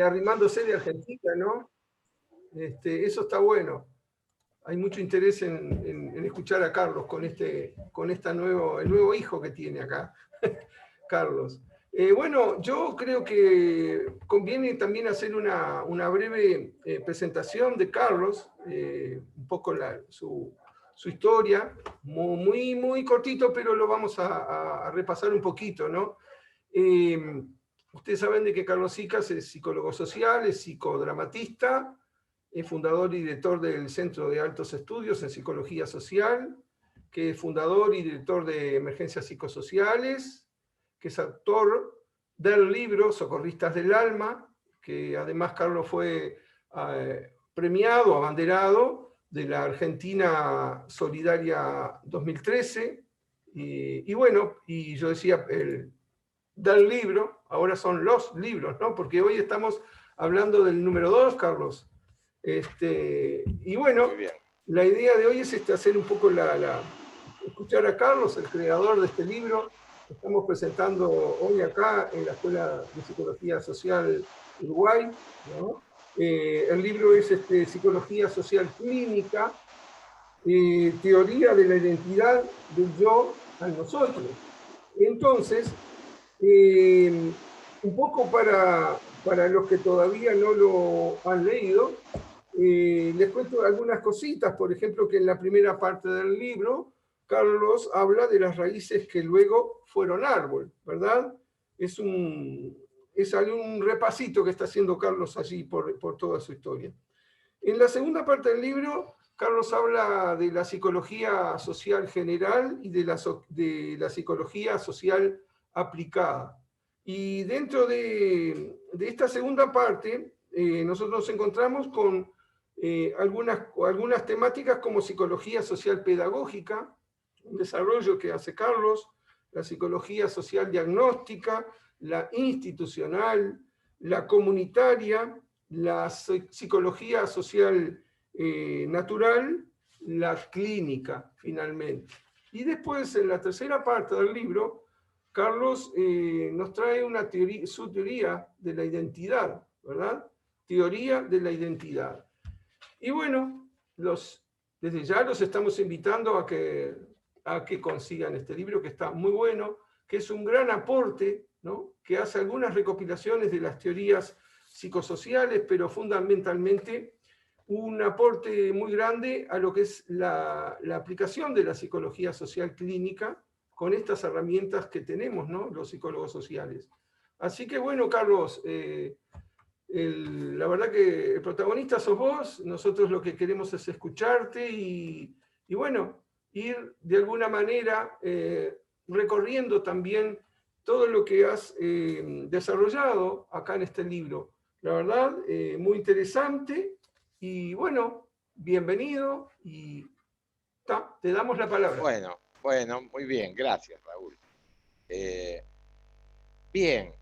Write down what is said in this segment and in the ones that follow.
arrimándose de Argentina, ¿no? Eso está bueno. Hay mucho interés en escuchar a Carlos con el nuevo hijo que tiene acá, Carlos. Bueno, yo creo que conviene también hacer una breve presentación de Carlos, un poco su historia, muy cortito, pero lo vamos a repasar un poquito, ¿no? Ustedes saben de que Carlos Icas es psicólogo social, es psicodramatista, es fundador y director del Centro de Altos Estudios en Psicología Social, que es fundador y director de Emergencias Psicosociales, que es autor del libro Socorristas del Alma, que además Carlos fue premiado, abanderado de la Argentina Solidaria 2013, y bueno, y yo decía, del libro, ahora son los libros, ¿no? Porque hoy estamos hablando del número 2, Carlos. Y bueno, la idea de hoy es hacer un poco escuchar a Carlos, el creador de este libro. Estamos presentando hoy acá en la Escuela de Psicología Social Uruguay, ¿no? El libro es Psicología Social Clínica, Teoría de la Identidad del Yo al Nosotros. Entonces, un poco para los que todavía no lo han leído, les cuento algunas cositas. Por ejemplo, que en la primera parte del libro, Carlos habla de las raíces que luego fueron árbol, ¿verdad? Es un repasito que está haciendo Carlos allí por toda su historia. En la segunda parte del libro, Carlos habla de la psicología social general y de la psicología social aplicada. Y dentro de esta segunda parte, nosotros nos encontramos con algunas temáticas como psicología social pedagógica, un desarrollo que hace Carlos, la psicología social diagnóstica, la institucional, la comunitaria, la psicología social natural, la clínica, finalmente. Y después, en la tercera parte del libro, Carlos nos trae su teoría de la identidad, ¿verdad? Teoría de la identidad. Y bueno, desde ya los estamos invitando a que consigan este libro, que está muy bueno, que es un gran aporte, ¿no? Que hace algunas recopilaciones de las teorías psicosociales, pero fundamentalmente un aporte muy grande a lo que es la aplicación de la psicología social clínica con estas herramientas que tenemos, ¿no? Los psicólogos sociales. Así que bueno, Carlos, la verdad que el protagonista sos vos, nosotros lo que queremos es escucharte y bueno, ir de alguna manera recorriendo también todo lo que has desarrollado acá en este libro. La verdad, muy interesante y bueno, bienvenido y te damos la palabra. Bueno, muy bien, gracias, Raúl. Bien,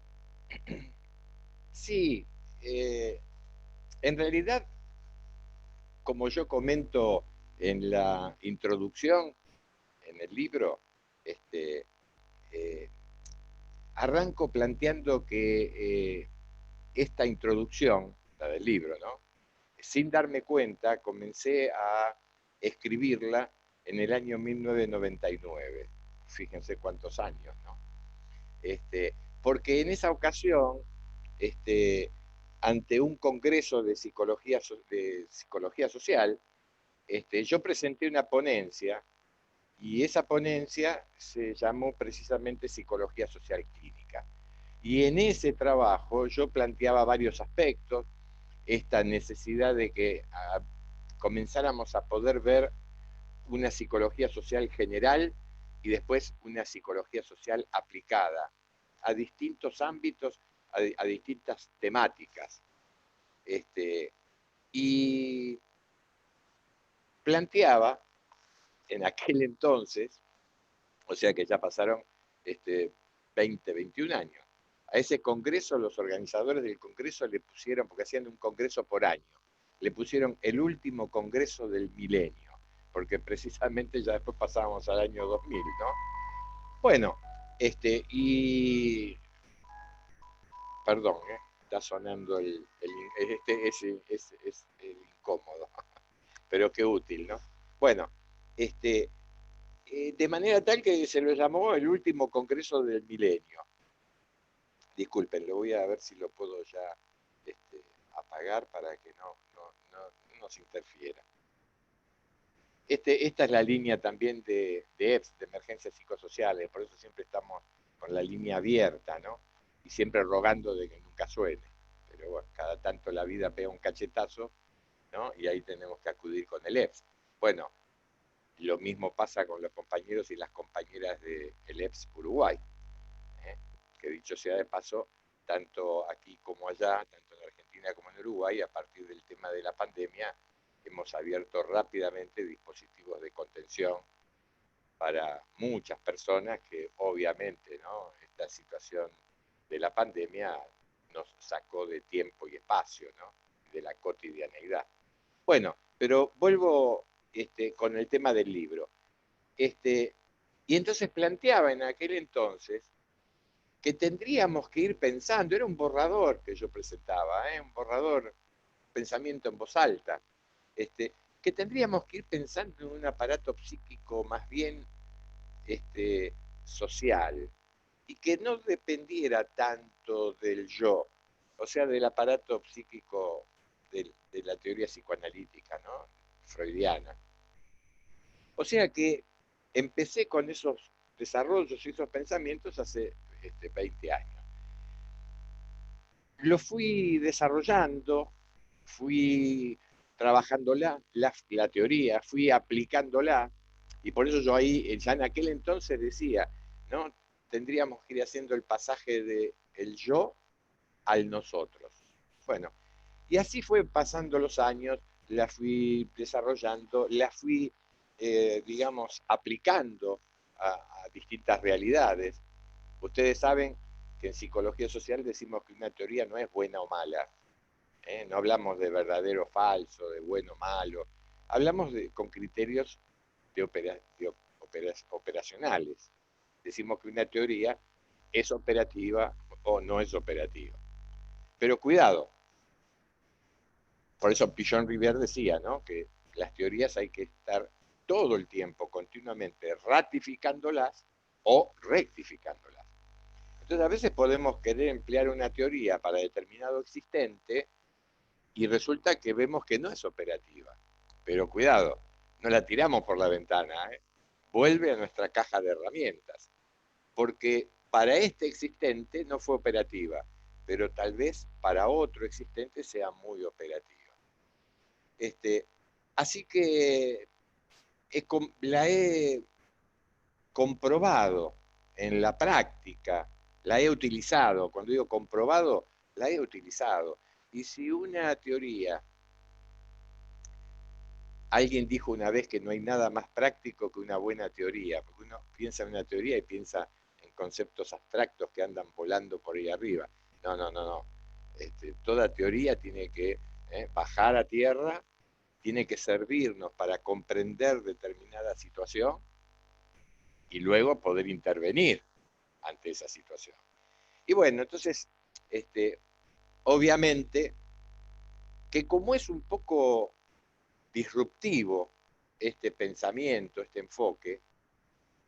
sí, en realidad, como yo comento en la introducción, en el libro, eh, arranco planteando que esta introducción, la del libro, ¿no? Sin darme cuenta, comencé a escribirla en el año 1999. Fíjense cuántos años, ¿no? Porque en esa ocasión, ante un congreso de psicología social, yo presenté una ponencia y esa ponencia se llamó precisamente Psicología Social Clínica. Y en ese trabajo yo planteaba varios aspectos, esta necesidad de que comenzáramos a poder ver una psicología social general y después una psicología social aplicada a distintos ámbitos, a distintas temáticas. Y planteaba en aquel entonces, o sea que ya pasaron 20, 21 años, a ese congreso los organizadores del congreso le pusieron, porque hacían un congreso por año, le pusieron el último congreso del milenio, porque precisamente ya después pasábamos al año 2000, ¿no? Bueno, y... Perdón, está sonando es el incómodo, pero qué útil, ¿no? Bueno, de manera tal que se lo llamó el último Congreso del Milenio. Disculpen, lo voy a ver si lo puedo ya apagar para que no nos interfiera. Esta es la línea también de EPS, de emergencias psicosociales, por eso siempre estamos con la línea abierta, ¿no? Y siempre rogando de que nunca suene. Pero bueno, cada tanto la vida pega un cachetazo, ¿no? Y ahí tenemos que acudir con el EPS. Bueno, lo mismo pasa con los compañeros y las compañeras del EPS Uruguay, ¿eh? Que dicho sea de paso, tanto aquí como allá, tanto en Argentina como en Uruguay, a partir del tema de la pandemia, hemos abierto rápidamente dispositivos de contención para muchas personas que obviamente, ¿no?, esta situación de la pandemia nos sacó de tiempo y espacio, ¿no?, de la cotidianeidad. Bueno, pero vuelvo con el tema del libro. Y entonces planteaba en aquel entonces que tendríamos que ir pensando, era un borrador que yo presentaba, un borrador, pensamiento en voz alta, que tendríamos que ir pensando en un aparato psíquico más bien social y que no dependiera tanto del yo, o sea, del aparato psíquico de la teoría psicoanalítica, ¿no?, freudiana. O sea que empecé con esos desarrollos y esos pensamientos hace 20 años. Lo fui desarrollando, fui trabajando la teoría, fui aplicándola, y por eso yo ahí, ya en aquel entonces decía, ¿no?, tendríamos que ir haciendo el pasaje de el yo al nosotros. Bueno, y así fue pasando los años, la fui desarrollando, la fui, digamos, aplicando a distintas realidades. Ustedes saben que en psicología social decimos que una teoría no es buena o mala, ¿eh? No hablamos de verdadero o falso, de bueno o malo, hablamos con criterios operacionales. Decimos que una teoría es operativa o no es operativa. Pero cuidado, por eso Pichon Rivière decía, ¿no?, que las teorías hay que estar todo el tiempo, continuamente, ratificándolas o rectificándolas. Entonces a veces podemos querer emplear una teoría para determinado existente y resulta que vemos que no es operativa. Pero cuidado, no la tiramos por la ventana, ¿eh? Vuelve a nuestra caja de herramientas, porque para este existente no fue operativa, pero tal vez para otro existente sea muy operativa. Así que la he comprobado en la práctica, la he utilizado. Cuando digo comprobado, la he utilizado. Y si una teoría, alguien dijo una vez que no hay nada más práctico que una buena teoría, porque uno piensa en una teoría y piensa en conceptos abstractos que andan volando por ahí arriba. No, no, no, no. Toda teoría tiene que bajar a tierra, tiene que servirnos para comprender determinada situación y luego poder intervenir ante esa situación. Y bueno, entonces, obviamente, que como es un poco disruptivo este pensamiento, este enfoque,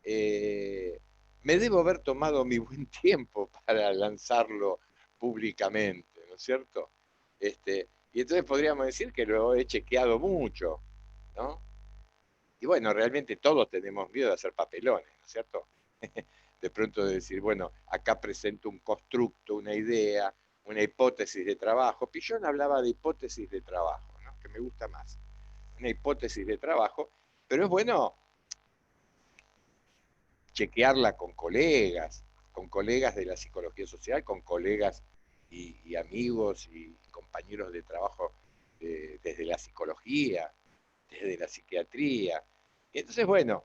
me debo haber tomado mi buen tiempo para lanzarlo públicamente, ¿no es cierto? Y entonces podríamos decir que lo he chequeado mucho, ¿no? Y bueno, realmente todos tenemos miedo de hacer papelones, ¿no es cierto? De pronto de decir, bueno, acá presento un constructo, una idea, una hipótesis de trabajo. Pichon hablaba de hipótesis de trabajo, ¿no?, que me gusta más. Una hipótesis de trabajo, pero es bueno chequearla con colegas de la psicología social, con colegas y amigos y compañeros de trabajo desde la psicología, desde la psiquiatría. Y entonces, bueno,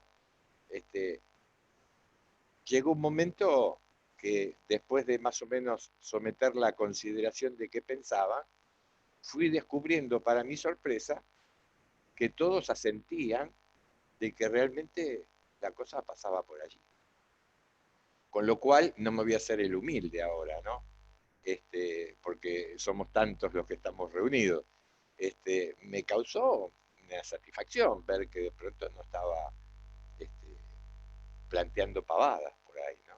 llegó un momento que después de más o menos someterla a consideración de qué pensaba, fui descubriendo para mi sorpresa que todos asentían de que realmente la cosa pasaba por allí. Con lo cual no me voy a hacer el humilde ahora, ¿no? porque somos tantos los que estamos reunidos, me causó una satisfacción ver que de pronto no estaba este, planteando pavadas por ahí, ¿no?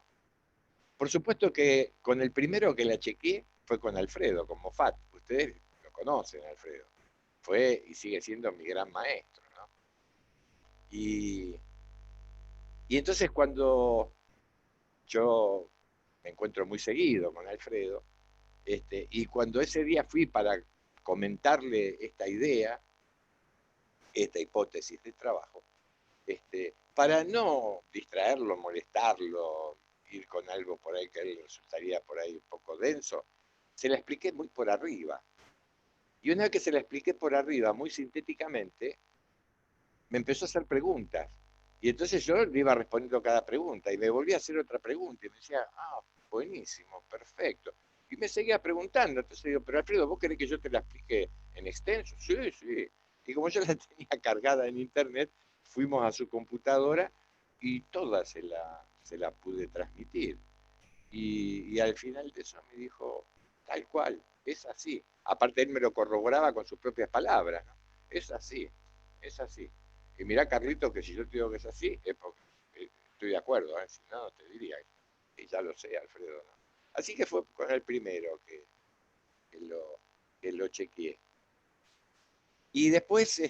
Por supuesto que con el primero que la chequeé fue con Alfredo, con Moffat. Ustedes lo conocen, Alfredo. Fue y sigue siendo mi gran maestro, ¿no? Y, y entonces cuando yo me encuentro muy seguido con Alfredo, y cuando ese día fui para comentarle esta idea, esta hipótesis de trabajo, para no distraerlo, molestarlo, ir con algo por ahí que a él resultaría por ahí un poco denso, se la expliqué muy por arriba. Y una vez que se la expliqué por arriba, muy sintéticamente, me empezó a hacer preguntas. Y entonces yo le iba respondiendo cada pregunta y me volvía a hacer otra pregunta y me decía, buenísimo, perfecto. Y me seguía preguntando, entonces digo, pero Alfredo, ¿vos querés que yo te la explique en extenso? Sí, sí. Y como yo la tenía cargada en internet, fuimos a su computadora y toda se la pude transmitir. Y al final de eso me dijo, tal cual, es así. Aparte él me lo corroboraba con sus propias palabras, ¿no? Es así, es así. Y mirá, Carlito, que si yo te digo que es así, es porque estoy de acuerdo, ¿eh? Si no, te diría que ya lo sé, Alfredo, ¿no? Así que fue con el primero que lo, que lo chequeé. Y después,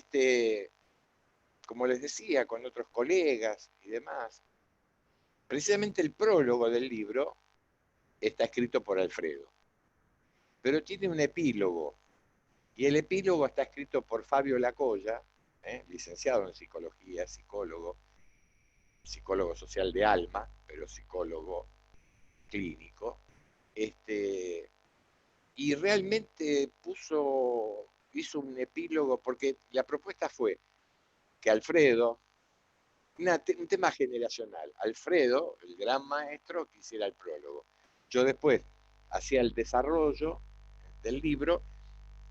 como les decía, con otros colegas y demás, precisamente el prólogo del libro está escrito por Alfredo, pero tiene un epílogo, y el epílogo está escrito por Fabio Lacolla, licenciado en psicología, psicólogo social de alma, pero psicólogo clínico, y realmente hizo un epílogo, porque la propuesta fue que Alfredo, un tema generacional, Alfredo, el gran maestro, que hiciera el prólogo. Yo después hacía el desarrollo del libro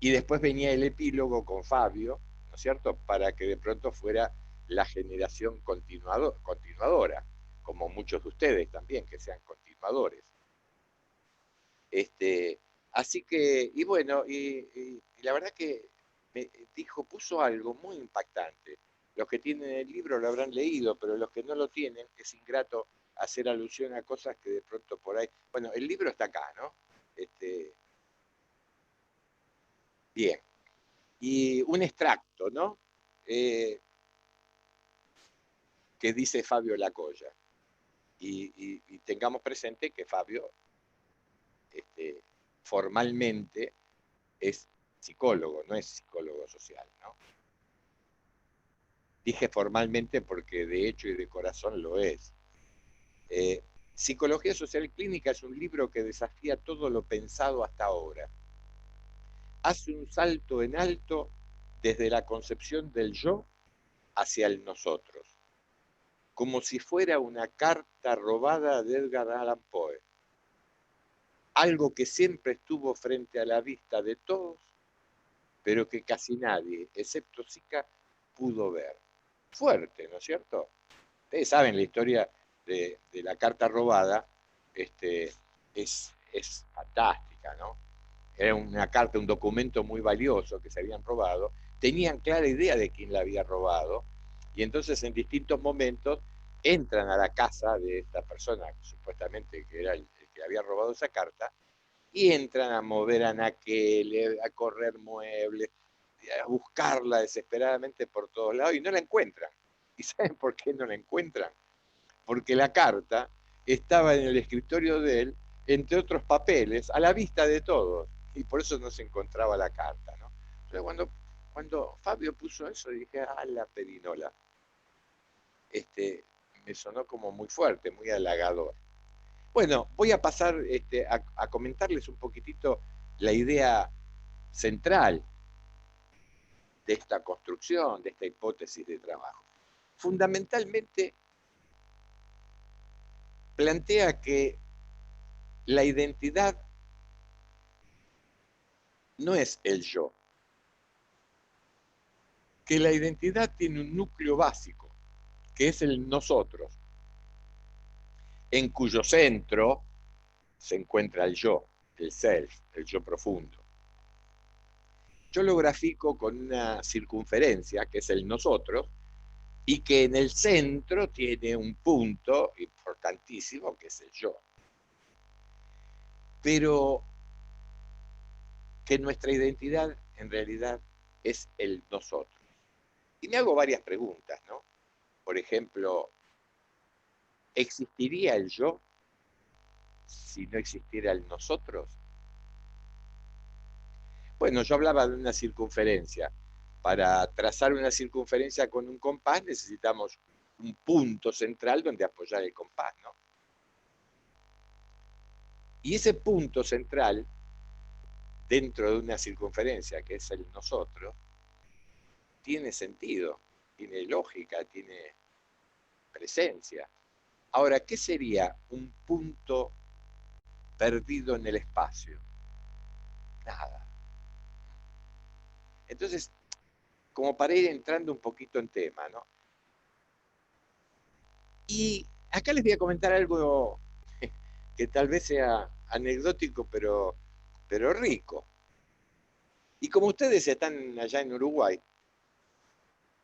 y después venía el epílogo con Fabio, ¿no es cierto?, para que de pronto fuera la generación continuadora, como muchos de ustedes también, que sean continuadores. Así que, y bueno, y la verdad que me puso algo muy impactante. Los que tienen el libro lo habrán leído, pero los que no lo tienen, es ingrato hacer alusión a cosas que de pronto por ahí... Bueno, el libro está acá, ¿no? Bien. Y un extracto, ¿no? Que dice Fabio Lacolla. Y tengamos presente que Fabio formalmente es psicólogo, no es psicólogo social, ¿no? Dije formalmente porque de hecho y de corazón lo es. Psicología Social Clínica es un libro que desafía todo lo pensado hasta ahora. Hace un salto en alto desde la concepción del yo hacia el nosotros, como si fuera una carta robada de Edgar Allan Poe. Algo que siempre estuvo frente a la vista de todos, pero que casi nadie, excepto Zika, pudo ver. Fuerte, ¿no es cierto? Ustedes saben la historia de la carta robada, es fantástica, ¿no? Era una carta, un documento muy valioso que se habían robado, tenían clara idea de quién la había robado, y entonces en distintos momentos entran a la casa de esta persona, supuestamente que era el que había robado esa carta, y entran a mover anaqueles, a correr muebles, a buscarla desesperadamente por todos lados, y no la encuentran. ¿Y saben por qué no la encuentran? Porque la carta estaba en el escritorio de él, entre otros papeles, a la vista de todos, y por eso no se encontraba la carta, ¿no? Entonces cuando Fabio puso eso, dije, la perinola. Me sonó como muy fuerte, muy halagador. Bueno, voy a pasar a comentarles un poquitito la idea central de esta construcción, de esta hipótesis de trabajo. Fundamentalmente plantea que la identidad no es el yo, que la identidad tiene un núcleo básico, que es el nosotros, en cuyo centro se encuentra el yo. el self, el yo profundo. Yo lo grafico con una circunferencia, que es el nosotros, y que en el centro tiene un punto importantísimo, que es el yo. Pero que nuestra identidad en realidad es el nosotros. Y me hago varias preguntas, ¿no? Por ejemplo, ¿existiría el yo si no existiera el nosotros? Bueno, yo hablaba de una circunferencia. Para trazar una circunferencia con un compás necesitamos un punto central donde apoyar el compás, ¿no? Y ese punto central, dentro de una circunferencia, que es el nosotros, tiene sentido, tiene lógica, tiene presencia. Ahora, ¿qué sería un punto perdido en el espacio? Nada. Entonces, como para ir entrando un poquito en tema, ¿no? Y acá les voy a comentar algo que tal vez sea anecdótico, pero rico. Y como ustedes están allá en Uruguay,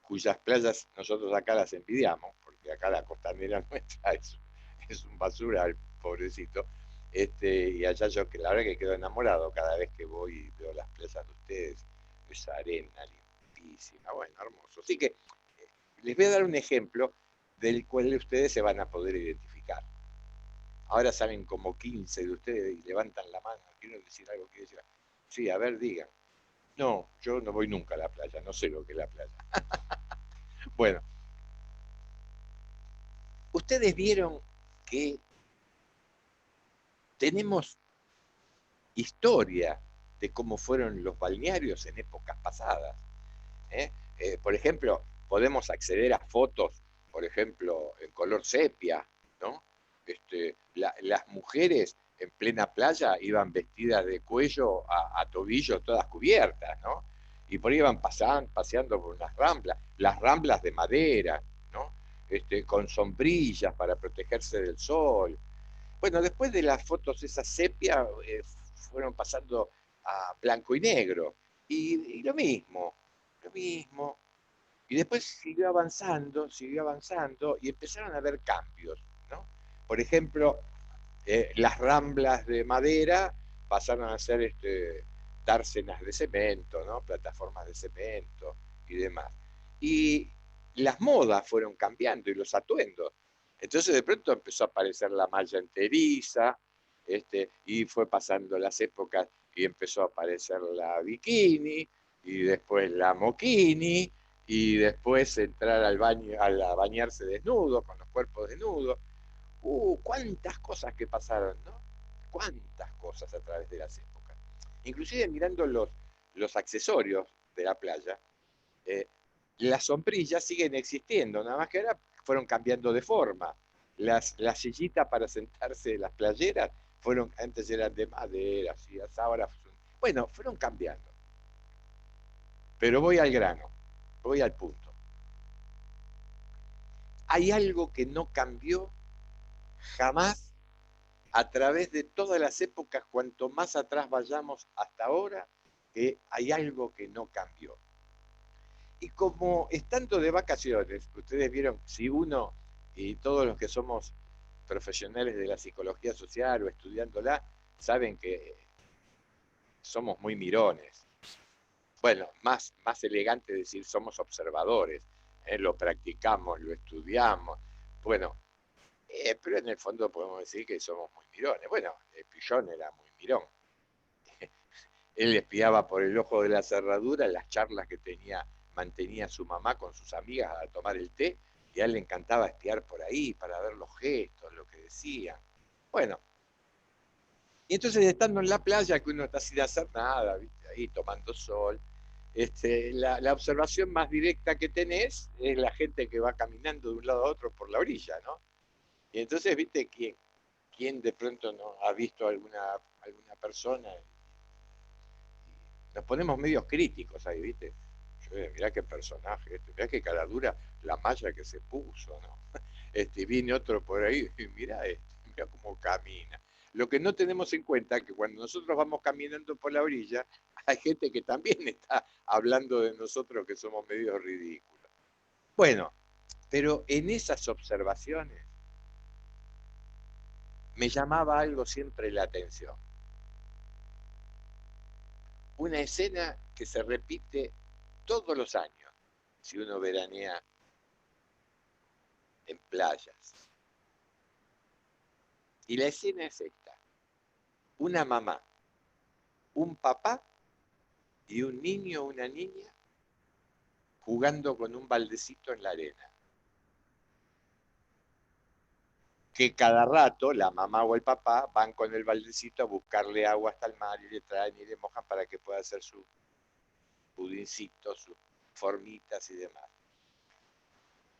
cuyas playas nosotros acá las envidiamos, porque acá la costanera nuestra es un basural, pobrecito, y allá yo que la verdad que quedo enamorado cada vez que voy y veo las playas de ustedes, esa arena limpísima, bueno, hermoso. Así que les voy a dar un ejemplo del cual ustedes se van a poder identificar. Ahora salen como 15 de ustedes y levantan la mano, quiero decir algo, quiero decir algo. Sí, a ver, digan. No, yo no voy nunca a la playa, no sé lo que es la playa. Bueno, ustedes vieron que tenemos historia de cómo fueron los balnearios en épocas pasadas. ¿Eh? Por ejemplo, podemos acceder a fotos, por ejemplo, en color sepia, ¿no? Las mujeres en plena playa iban vestidas de cuello a tobillo, todas cubiertas, ¿no? Y por ahí iban paseando por las ramblas de madera, ¿no? Con sombrillas para protegerse del sol. Bueno, después de las fotos esas sepia, fueron pasando a blanco y negro. Y lo mismo. Y después siguió avanzando y empezaron a haber cambios, ¿no? Por ejemplo, las ramblas de madera pasaron a ser dársenas de cemento, ¿no? Plataformas de cemento y demás. Y las modas fueron cambiando y los atuendos. Entonces de pronto empezó a aparecer la malla enteriza, y fue pasando las épocas y empezó a aparecer la bikini, y después la moquini, y después entrar al baño, a bañarse desnudo, con los cuerpos desnudos. Cuántas cosas que pasaron, ¿no? Cuántas cosas a través de las épocas. Inclusive mirando los accesorios de la playa, eh, las sombrillas siguen existiendo, nada más que ahora fueron cambiando de forma. Las sillitas para sentarse, las playeras, antes eran de madera, así, ahora bueno, fueron cambiando. Pero voy al grano, voy al punto. Hay algo que no cambió jamás a través de todas las épocas, cuanto más atrás vayamos hasta ahora, que hay algo que no cambió. Y como estando de vacaciones, ustedes vieron, si uno y todos los que somos profesionales de la psicología social o estudiándola, saben que somos muy mirones. Bueno, más elegante decir somos observadores, lo practicamos, lo estudiamos. Bueno, pero en el fondo podemos decir que somos muy mirones. Bueno, Pillón era muy mirón. Él espiaba por el ojo de la cerradura las charlas que mantenía su mamá con sus amigas a tomar el té, y a él le encantaba espiar por ahí para ver los gestos, lo que decían. Bueno, y entonces estando en la playa, que uno está sin hacer nada, ¿viste? Ahí tomando sol, la observación más directa que tenés es la gente que va caminando de un lado a otro por la orilla, ¿no? Y entonces, ¿viste quién de pronto no ha visto alguna persona? Nos ponemos medios críticos ahí, ¿viste? Mirá qué personaje, mirá qué cara dura la malla que se puso, ¿no? Viene otro por ahí, y mirá cómo camina. Lo que no tenemos en cuenta es que cuando nosotros vamos caminando por la orilla, hay gente que también está hablando de nosotros que somos medio ridículos. Bueno, pero en esas observaciones me llamaba algo siempre la atención. Una escena que se repite todos los años, si uno veranea en playas. Y la escena es esta: una mamá, un papá y un niño o una niña jugando con un baldecito en la arena. Que cada rato la mamá o el papá van con el baldecito a buscarle agua hasta el mar y le traen y le mojan para que pueda hacer su pudincito, sus formitas y demás.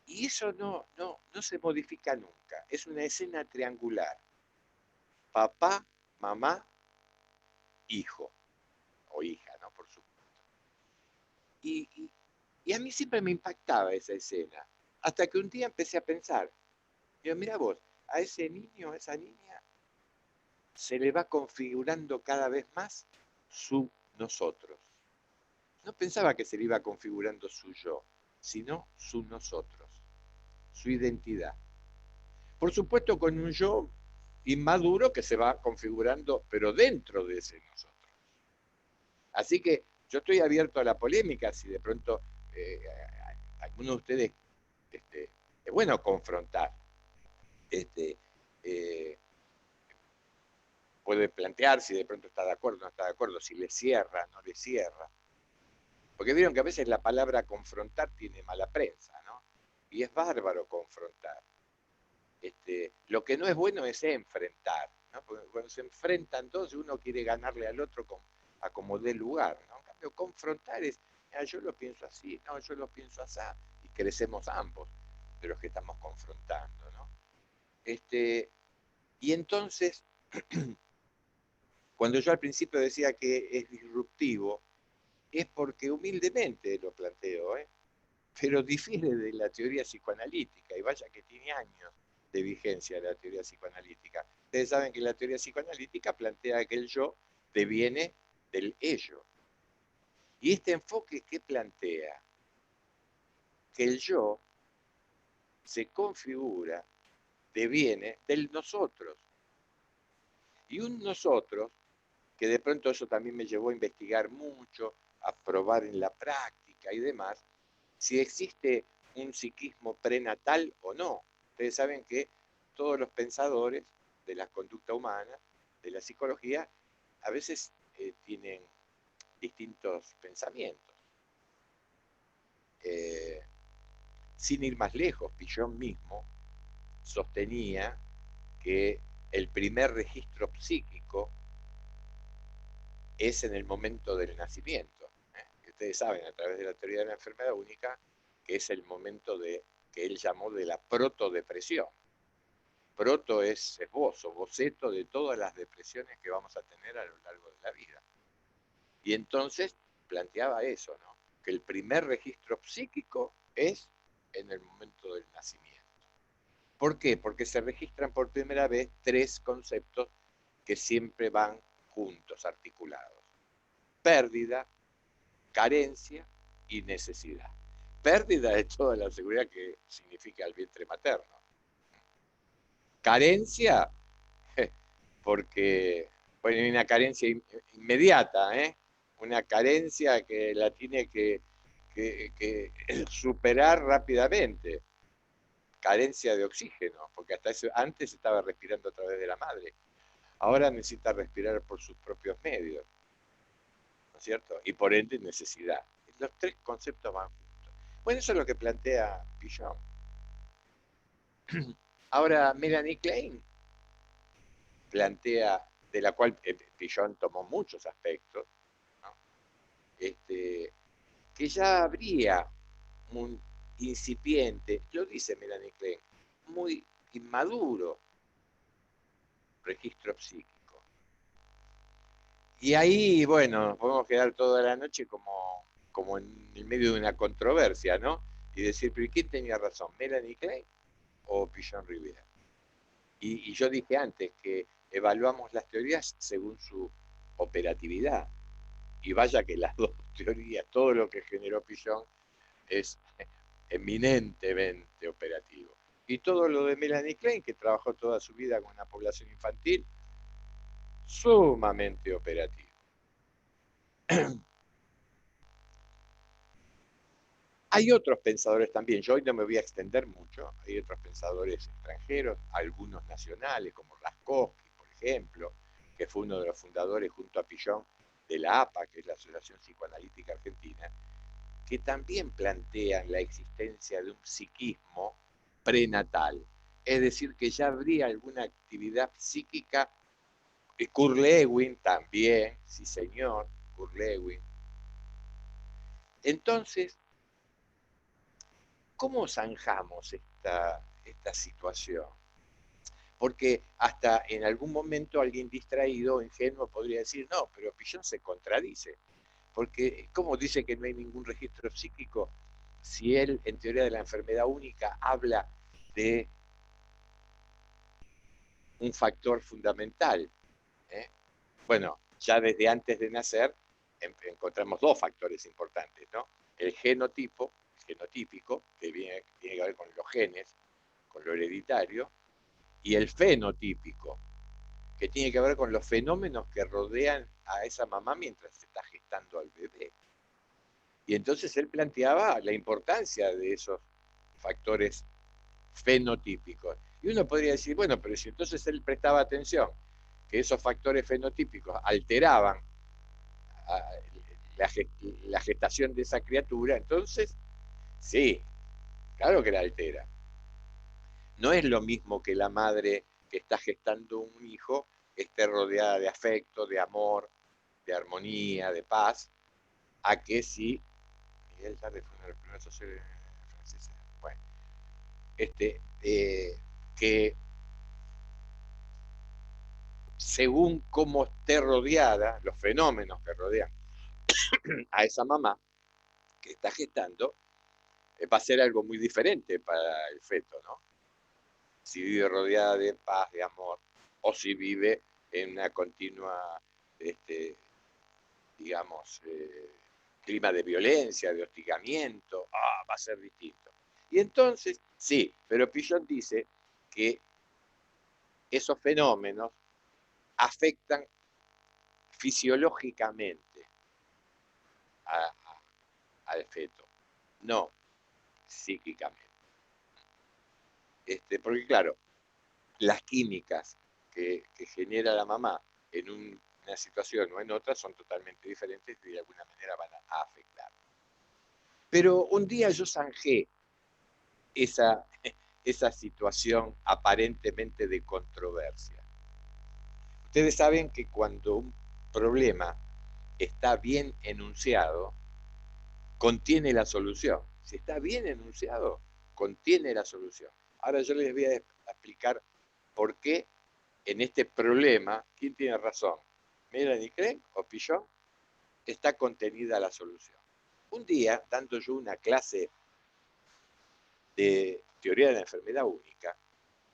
Y eso no se modifica nunca. Es una escena triangular. Papá, mamá, hijo. O hija, ¿no? Por supuesto. Y a mí siempre me impactaba esa escena. Hasta que un día empecé a pensar, digo, mira vos, a ese niño, a esa niña, se le va configurando cada vez más su nosotros. No pensaba que se le iba configurando su yo, sino su nosotros, su identidad. Por supuesto con un yo inmaduro que se va configurando, pero dentro de ese nosotros. Así que yo estoy abierto a la polémica, si de pronto alguno de ustedes, es bueno confrontar, eh, puede plantear si de pronto está de acuerdo o no está de acuerdo, si le cierra, no le cierra. Porque vieron que a veces la palabra confrontar tiene mala prensa, ¿no? Y es bárbaro confrontar. Lo que no es bueno es enfrentar, ¿no? Porque cuando se enfrentan dos, uno quiere ganarle al otro a como dé lugar, ¿no? En cambio, confrontar es, yo lo pienso así, no, yo lo pienso así, y crecemos ambos de los que estamos confrontando, ¿no? Y entonces, cuando yo al principio decía que es disruptivo, es porque humildemente lo planteo, pero difiere de la teoría psicoanalítica, y vaya que tiene años de vigencia la teoría psicoanalítica. Ustedes saben que la teoría psicoanalítica plantea que el yo deviene del ello. Y este enfoque, ¿qué plantea? Que el yo se configura, deviene del nosotros. Y un nosotros, que de pronto eso también me llevó a investigar mucho, a probar en la práctica y demás, si existe un psiquismo prenatal o no. Ustedes saben que todos los pensadores de la conducta humana, de la psicología, a veces tienen distintos pensamientos. Sin ir más lejos, Piaget mismo sostenía que el primer registro psíquico es en el momento del nacimiento. Ustedes saben, a través de la teoría de la enfermedad única, que es el momento que él llamó de la protodepresión. Proto es esbozo, boceto de todas las depresiones que vamos a tener a lo largo de la vida. Y entonces planteaba eso, ¿no? Que el primer registro psíquico es en el momento del nacimiento. ¿Por qué? Porque se registran por primera vez tres conceptos que siempre van juntos, articulados: pérdida, carencia y necesidad. Pérdida de toda la seguridad que significa el vientre materno. Carencia, porque bueno, hay una carencia inmediata, una carencia que la tiene que superar rápidamente. Carencia de oxígeno, porque hasta antes estaba respirando a través de la madre. Ahora necesita respirar por sus propios medios, ¿no es cierto? Y por ende necesidad. Los tres conceptos van juntos. Bueno, eso es lo que plantea Piaget. Ahora, Melanie Klein plantea, de la cual Piaget tomó muchos aspectos, ¿no? Que ya habría un incipiente, lo dice Melanie Klein, muy inmaduro registro psíquico. Y ahí, bueno, podemos quedar toda la noche como en el medio de una controversia, ¿no? Y decir, pero ¿quién tenía razón, Melanie Klein o Piaget Rivière? Y yo dije antes que evaluamos las teorías según su operatividad. Y vaya que las dos teorías, todo lo que generó Pillon es eminentemente operativo. Y todo lo de Melanie Klein, que trabajó toda su vida con la población infantil, sumamente operativo. Hay otros pensadores también, yo hoy no me voy a extender mucho, hay otros pensadores extranjeros, algunos nacionales, como Raskowski, por ejemplo, que fue uno de los fundadores junto a Pillon de la APA, que es la Asociación Psicoanalítica Argentina, que también plantean la existencia de un psiquismo prenatal, es decir, que ya habría alguna actividad psíquica. Kurt Lewin también, sí señor, Kurt Lewin. Entonces, ¿cómo zanjamos esta situación? Porque hasta en algún momento alguien distraído, ingenuo, podría decir, no, pero Pillon se contradice. Porque, ¿cómo dice que no hay ningún registro psíquico si él, en teoría de la enfermedad única, habla de un factor fundamental? ¿Eh? Bueno, ya desde antes de nacer encontramos dos factores importantes, ¿no? El genotipo, el genotípico, que tiene que ver con los genes, con lo hereditario, y el fenotípico, que tiene que ver con los fenómenos que rodean a esa mamá mientras se está gestando al bebé. Y entonces él planteaba la importancia de esos factores fenotípicos. Y uno podría decir, bueno, pero si entonces él prestaba atención, que esos factores fenotípicos alteraban la gestación de esa criatura, entonces, sí, claro que la altera. No es lo mismo que la madre que está gestando un hijo esté rodeada de afecto, de amor, de armonía, de paz, a que si Miguel Tarde fue uno de los primeros sociólogos franceses. Bueno, que según cómo esté rodeada, los fenómenos que rodean a esa mamá que está gestando, va a ser algo muy diferente para el feto, ¿no? Si vive rodeada de paz, de amor, o si vive en una continua, digamos, clima de violencia, de hostigamiento, va a ser distinto. Y entonces, sí, pero Pillon dice que esos fenómenos afectan fisiológicamente al feto, no psíquicamente. Porque claro, las químicas que genera la mamá en una situación o en otra son totalmente diferentes y de alguna manera van a afectar. Pero un día yo zanjé esa, esa situación aparentemente de controversia. Ustedes saben que cuando un problema está bien enunciado, contiene la solución. Si está bien enunciado, contiene la solución. Ahora yo les voy a explicar por qué en este problema, ¿quién tiene razón? ¿Melanie Klein o Pillon? Está contenida la solución. Un día, dando yo una clase de teoría de la enfermedad única,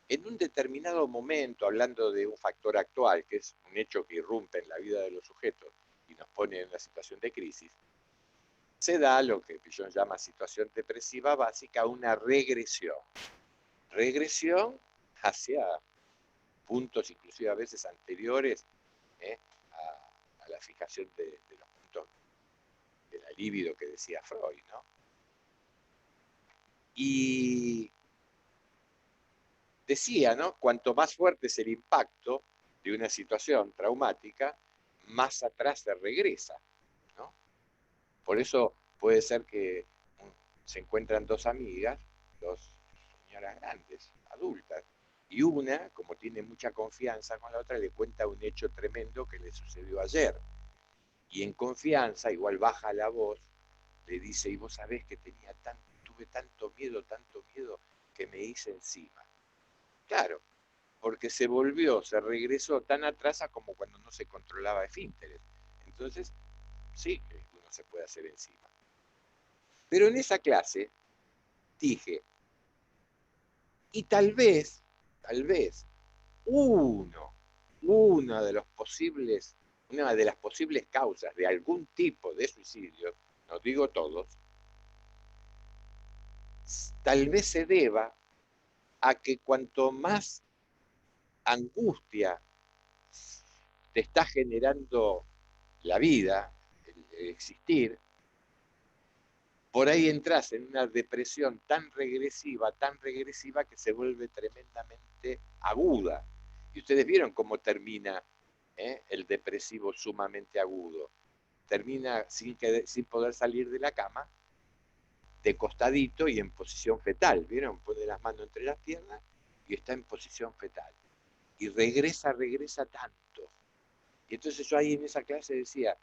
en un determinado momento, hablando de un factor actual, que es un hecho que irrumpe en la vida de los sujetos y nos pone en una situación de crisis, se da lo que Pillon llama situación depresiva básica, una regresión. Regresión hacia puntos inclusive a veces anteriores a la fijación de los puntos de la libido que decía Freud, ¿no? Y decía, ¿no? Cuanto más fuerte es el impacto de una situación traumática, más atrás se regresa, ¿no? Por eso puede ser que se encuentran dos amigas, dos señoras grandes, adultas, y una, como tiene mucha confianza con la otra, le cuenta un hecho tremendo que le sucedió ayer. Y en confianza, igual baja la voz, le dice, y vos sabés que tuve tanto miedo, que me hice encima. Claro, porque se regresó tan atrás como cuando no se controlaba esfínteres. Entonces, sí, uno se puede hacer encima. Pero en esa clase dije, y tal vez, uno una de las posibles causas de algún tipo de suicidio, no digo todos, tal vez se deba a que cuanto más angustia te está generando la vida, el existir, por ahí entras en una depresión tan regresiva que se vuelve tremendamente aguda. Y ustedes vieron cómo termina el depresivo sumamente agudo. Termina sin poder salir de la cama, de costadito y en posición fetal. ¿Vieron? Pone las manos entre las piernas y está en posición fetal. Y regresa tanto. Y entonces yo ahí en esa clase decía,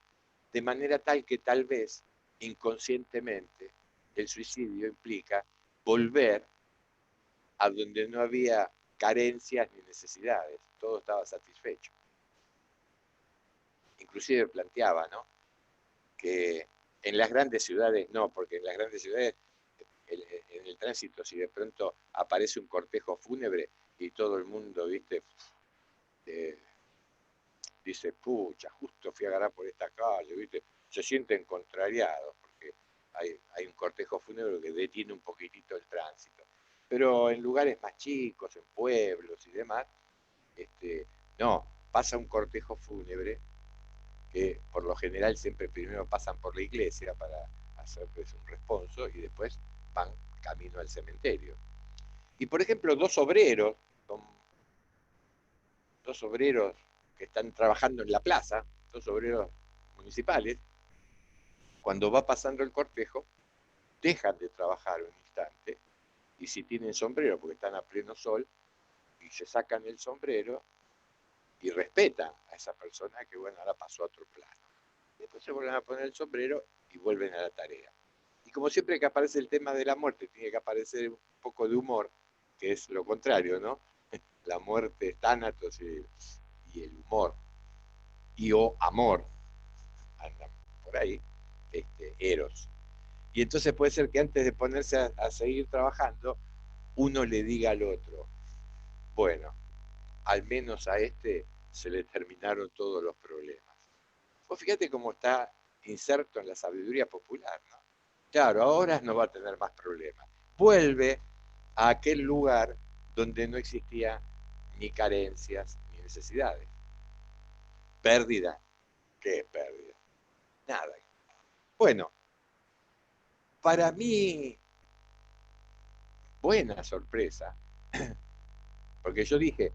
de manera tal que tal vez inconscientemente el suicidio implica volver a donde no había carencias ni necesidades, todo estaba satisfecho. Inclusive planteaba, ¿no?, que en las grandes ciudades no, porque en las grandes ciudades en el tránsito, si de pronto aparece un cortejo fúnebre y todo el mundo, viste, dice, pucha, justo fui a agarrar por esta calle, viste, se sienten contrariados porque hay un cortejo fúnebre que detiene un poquitito el tránsito. Pero en lugares más chicos, en pueblos y demás, no, pasa un cortejo fúnebre que por lo general siempre primero pasan por la iglesia para hacerles un responso y después van camino al cementerio. Y por ejemplo, dos obreros que están trabajando en la plaza, dos obreros municipales, cuando va pasando el cortejo, dejan de trabajar un instante y si tienen sombrero, porque están a pleno sol, y se sacan el sombrero y respetan a esa persona que, bueno, ahora pasó a otro plano. Después se vuelven a poner el sombrero y vuelven a la tarea. Y como siempre que aparece el tema de la muerte, tiene que aparecer un poco de humor, que es lo contrario, ¿no? La muerte es tánatos y el humor, y o amor, andan por ahí, eros. Y entonces puede ser que antes de ponerse a seguir trabajando, uno le diga al otro, bueno, al menos a este se le terminaron todos los problemas. Vos fíjate cómo está inserto en la sabiduría popular, ¿no? Claro, ahora no va a tener más problemas. Vuelve a aquel lugar donde no existía ni carencias ni necesidades. Pérdida. ¿Qué es pérdida? Nada. Bueno, para mí, buena sorpresa, porque yo dije,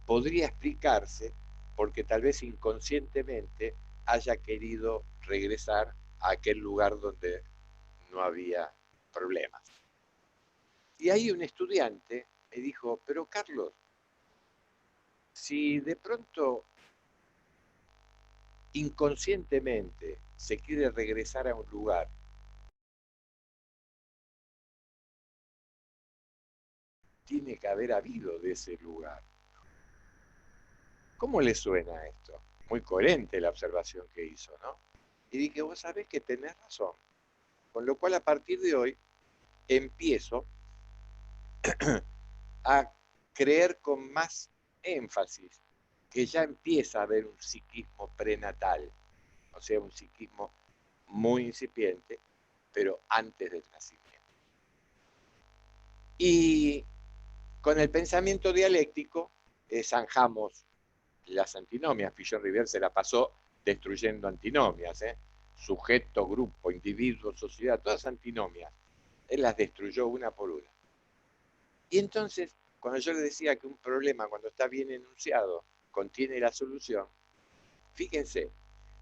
podría explicarse porque tal vez inconscientemente haya querido regresar a aquel lugar donde no había problemas. Y ahí un estudiante me dijo, pero Carlos, si de pronto inconscientemente se quiere regresar a un lugar, tiene que haber habido de ese lugar. ¿Cómo le suena esto? Muy coherente la observación que hizo, ¿no? Y dije, vos sabés que tenés razón. Con lo cual a partir de hoy empiezo a creer con más énfasis que ya empieza a haber un psiquismo prenatal, o sea, un psiquismo muy incipiente, pero antes del nacimiento. Y con el pensamiento dialéctico zanjamos las antinomias. Fillon Rivière se la pasó destruyendo antinomias, sujeto, grupo, individuo, sociedad, todas antinomias. Él las destruyó una por una. Y entonces, cuando yo le decía que un problema, cuando está bien enunciado, contiene la solución, fíjense,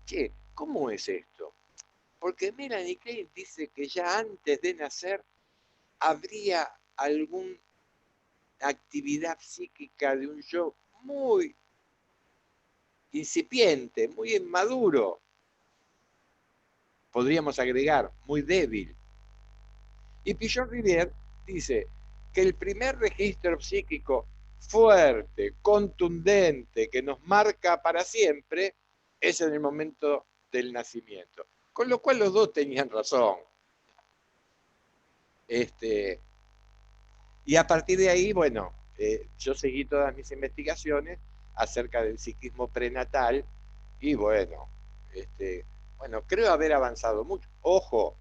che, ¿cómo es esto? Porque Melanie Klein dice que ya antes de nacer habría alguna actividad psíquica de un yo muy incipiente, muy inmaduro. Podríamos agregar, muy débil. Y Fillon Rivière dice que el primer registro psíquico fuerte, contundente, que nos marca para siempre, es en el momento del nacimiento. Con lo cual los dos tenían razón. Y a partir de ahí, bueno, yo seguí todas mis investigaciones acerca del psiquismo prenatal, y bueno, bueno, creo haber avanzado mucho. Ojo,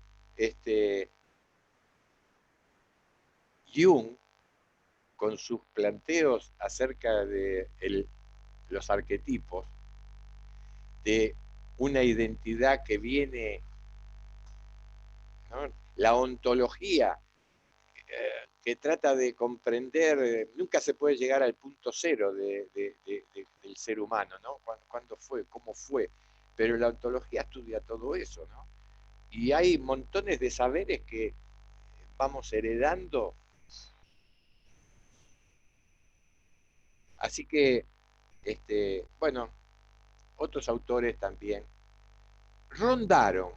Jung, con sus planteos acerca de los arquetipos, de una identidad que viene, ¿no? La ontología, que trata de comprender, nunca se puede llegar al punto cero del ser humano, ¿no? ¿Cuándo fue? ¿Cómo fue? Pero la ontología estudia todo eso, ¿no? Y hay montones de saberes que vamos heredando. Así que, bueno, otros autores también rondaron,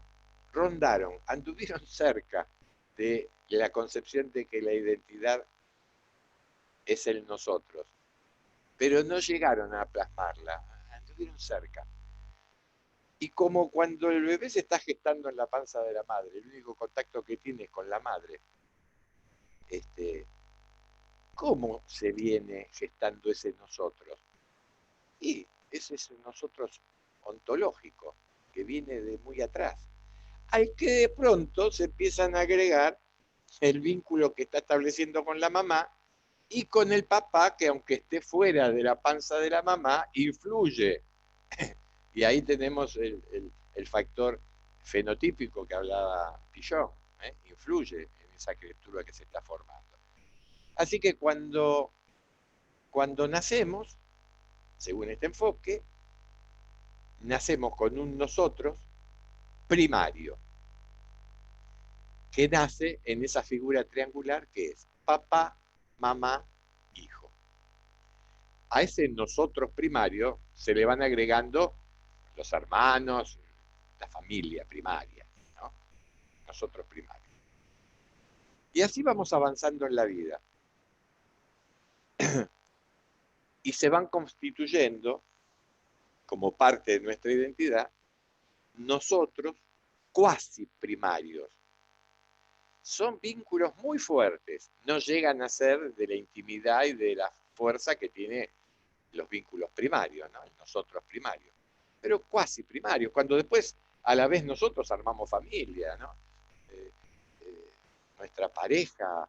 anduvieron cerca de la concepción de que la identidad es el nosotros, pero no llegaron a plasmarla, anduvieron cerca. Y como cuando el bebé se está gestando en la panza de la madre, el único contacto que tiene es con la madre, ¿cómo se viene gestando ese nosotros? Y ese es un nosotros ontológico, que viene de muy atrás, al que de pronto se empiezan a agregar el vínculo que está estableciendo con la mamá y con el papá, que aunque esté fuera de la panza de la mamá, influye. Y ahí tenemos el factor fenotípico que hablaba Pichon, influye en esa criatura que se está formando. Así que cuando nacemos, según este enfoque, nacemos con un nosotros primario, que nace en esa figura triangular que es papá, mamá, hijo. A ese nosotros primario se le van agregando los hermanos, la familia primaria, ¿no? Nosotros primarios. Y así vamos avanzando en la vida. Y se van constituyendo, como parte de nuestra identidad, nosotros cuasi primarios. Son vínculos muy fuertes, no llegan a ser de la intimidad y de la fuerza que tiene los vínculos primarios, ¿no? Nosotros primarios, pero cuasi primarios, cuando después a la vez nosotros armamos familia, ¿no? Eh, Nuestra pareja,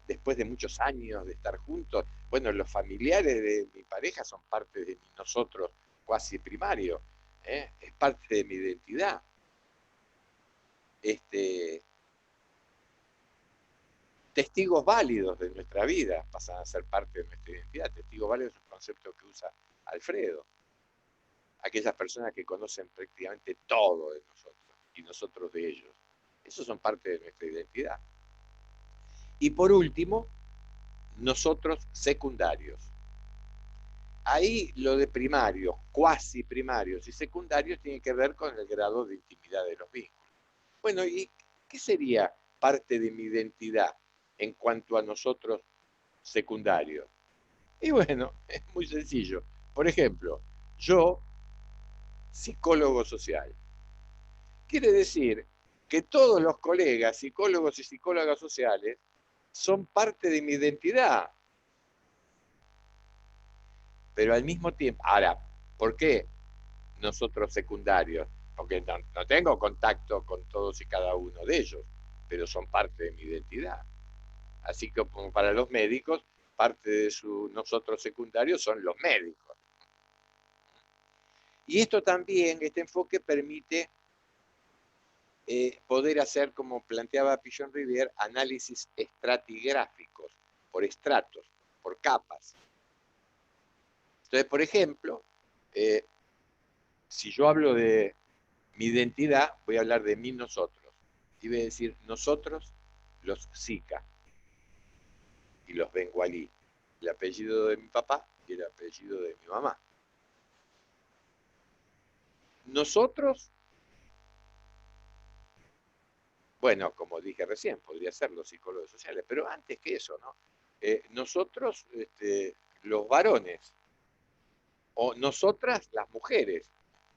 después de muchos años de estar juntos, bueno, los familiares de mi pareja son parte de nosotros cuasi primario, es parte de mi identidad. Testigos válidos de nuestra vida pasan a ser parte de nuestra identidad. Testigos válidos es un concepto que usa Alfredo. Aquellas personas que conocen prácticamente todo de nosotros y nosotros de ellos. Esos son parte de nuestra identidad. Y por último, nosotros secundarios. Ahí lo de primarios, cuasi primarios y secundarios tiene que ver con el grado de intimidad de los vínculos. Bueno, ¿y qué sería parte de mi identidad en cuanto a nosotros secundarios? Y bueno, es muy sencillo. Por ejemplo, yo, psicólogo social, quiere decir que todos los colegas, psicólogos y psicólogas sociales, son parte de mi identidad. Pero al mismo tiempo, ahora, ¿por qué nosotros secundarios? Porque no tengo contacto con todos y cada uno de ellos, pero son parte de mi identidad. Así que como para los médicos, parte de su nosotros secundarios son los médicos. Y esto también, este enfoque permite poder hacer, como planteaba Pichon Rivière, análisis estratigráficos, por estratos, por capas. Entonces, por ejemplo, si yo hablo de mi identidad, voy a hablar de mí nosotros. Y voy a decir nosotros, los Zika y los bengualí. El apellido de mi papá y el apellido de mi mamá. Nosotros, bueno, como dije recién, podría ser los psicólogos sociales, pero antes que eso, ¿no? Nosotros, los varones, o nosotras, las mujeres,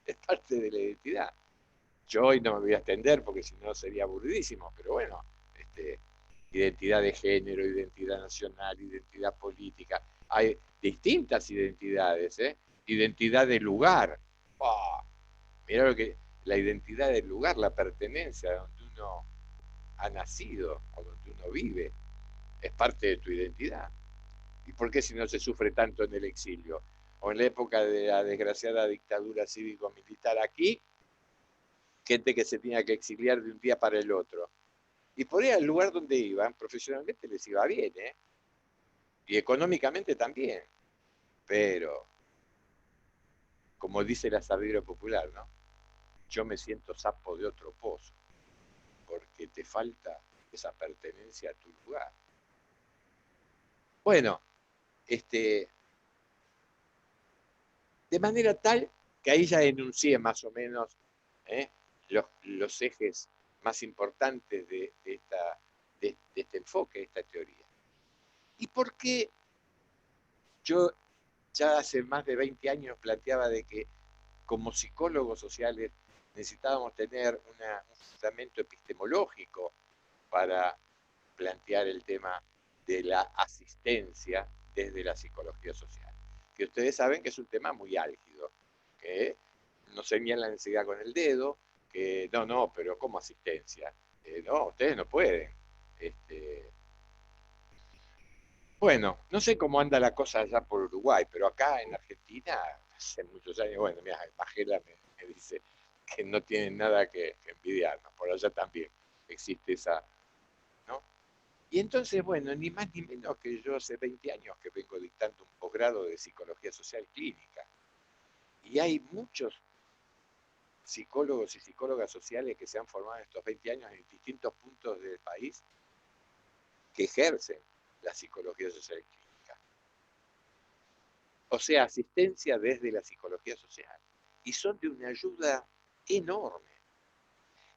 es parte de la identidad. Yo hoy no me voy a extender porque si no sería aburridísimo, pero bueno, identidad de género, identidad nacional, identidad política. Hay distintas identidades, ¿eh? Identidad de lugar. Oh, mirá lo que, la identidad del lugar, la pertenencia, donde uno ha nacido o donde uno vive, es parte de tu identidad. ¿Y por qué si no se sufre tanto en el exilio? O en la época de la desgraciada dictadura cívico-militar aquí, gente que se tenía que exiliar de un día para el otro. Y por ahí al lugar donde iban, profesionalmente les iba bien, ¿eh? Y económicamente también. Pero, como dice la sabiduría popular, ¿no? Yo me siento sapo de otro pozo, porque te falta esa pertenencia a tu lugar. Bueno, de manera tal que ahí ya enuncié más o menos, ¿eh? los ejes más importantes de este enfoque, de esta teoría. ¿Y por qué yo ya hace más de 20 años planteaba de que como psicólogos sociales necesitábamos tener un fundamento epistemológico para plantear el tema de la asistencia desde la psicología social? Que ustedes saben que es un tema muy álgido, que nos señalan enseguida con el dedo, que no, pero ¿cómo asistencia? No, ustedes no pueden. Bueno, no sé cómo anda la cosa allá por Uruguay, pero acá en Argentina, hace muchos años, bueno, mira, Pajela me dice que no tienen nada que envidiarnos, por allá también existe esa, ¿no? Y entonces, bueno, ni más ni menos que yo hace 20 años que vengo dictando un posgrado de psicología social clínica. Y hay muchos psicólogos y psicólogas sociales que se han formado en estos 20 años en distintos puntos del país que ejercen la psicología social clínica. O sea, asistencia desde la psicología social. Y son de una ayuda enorme.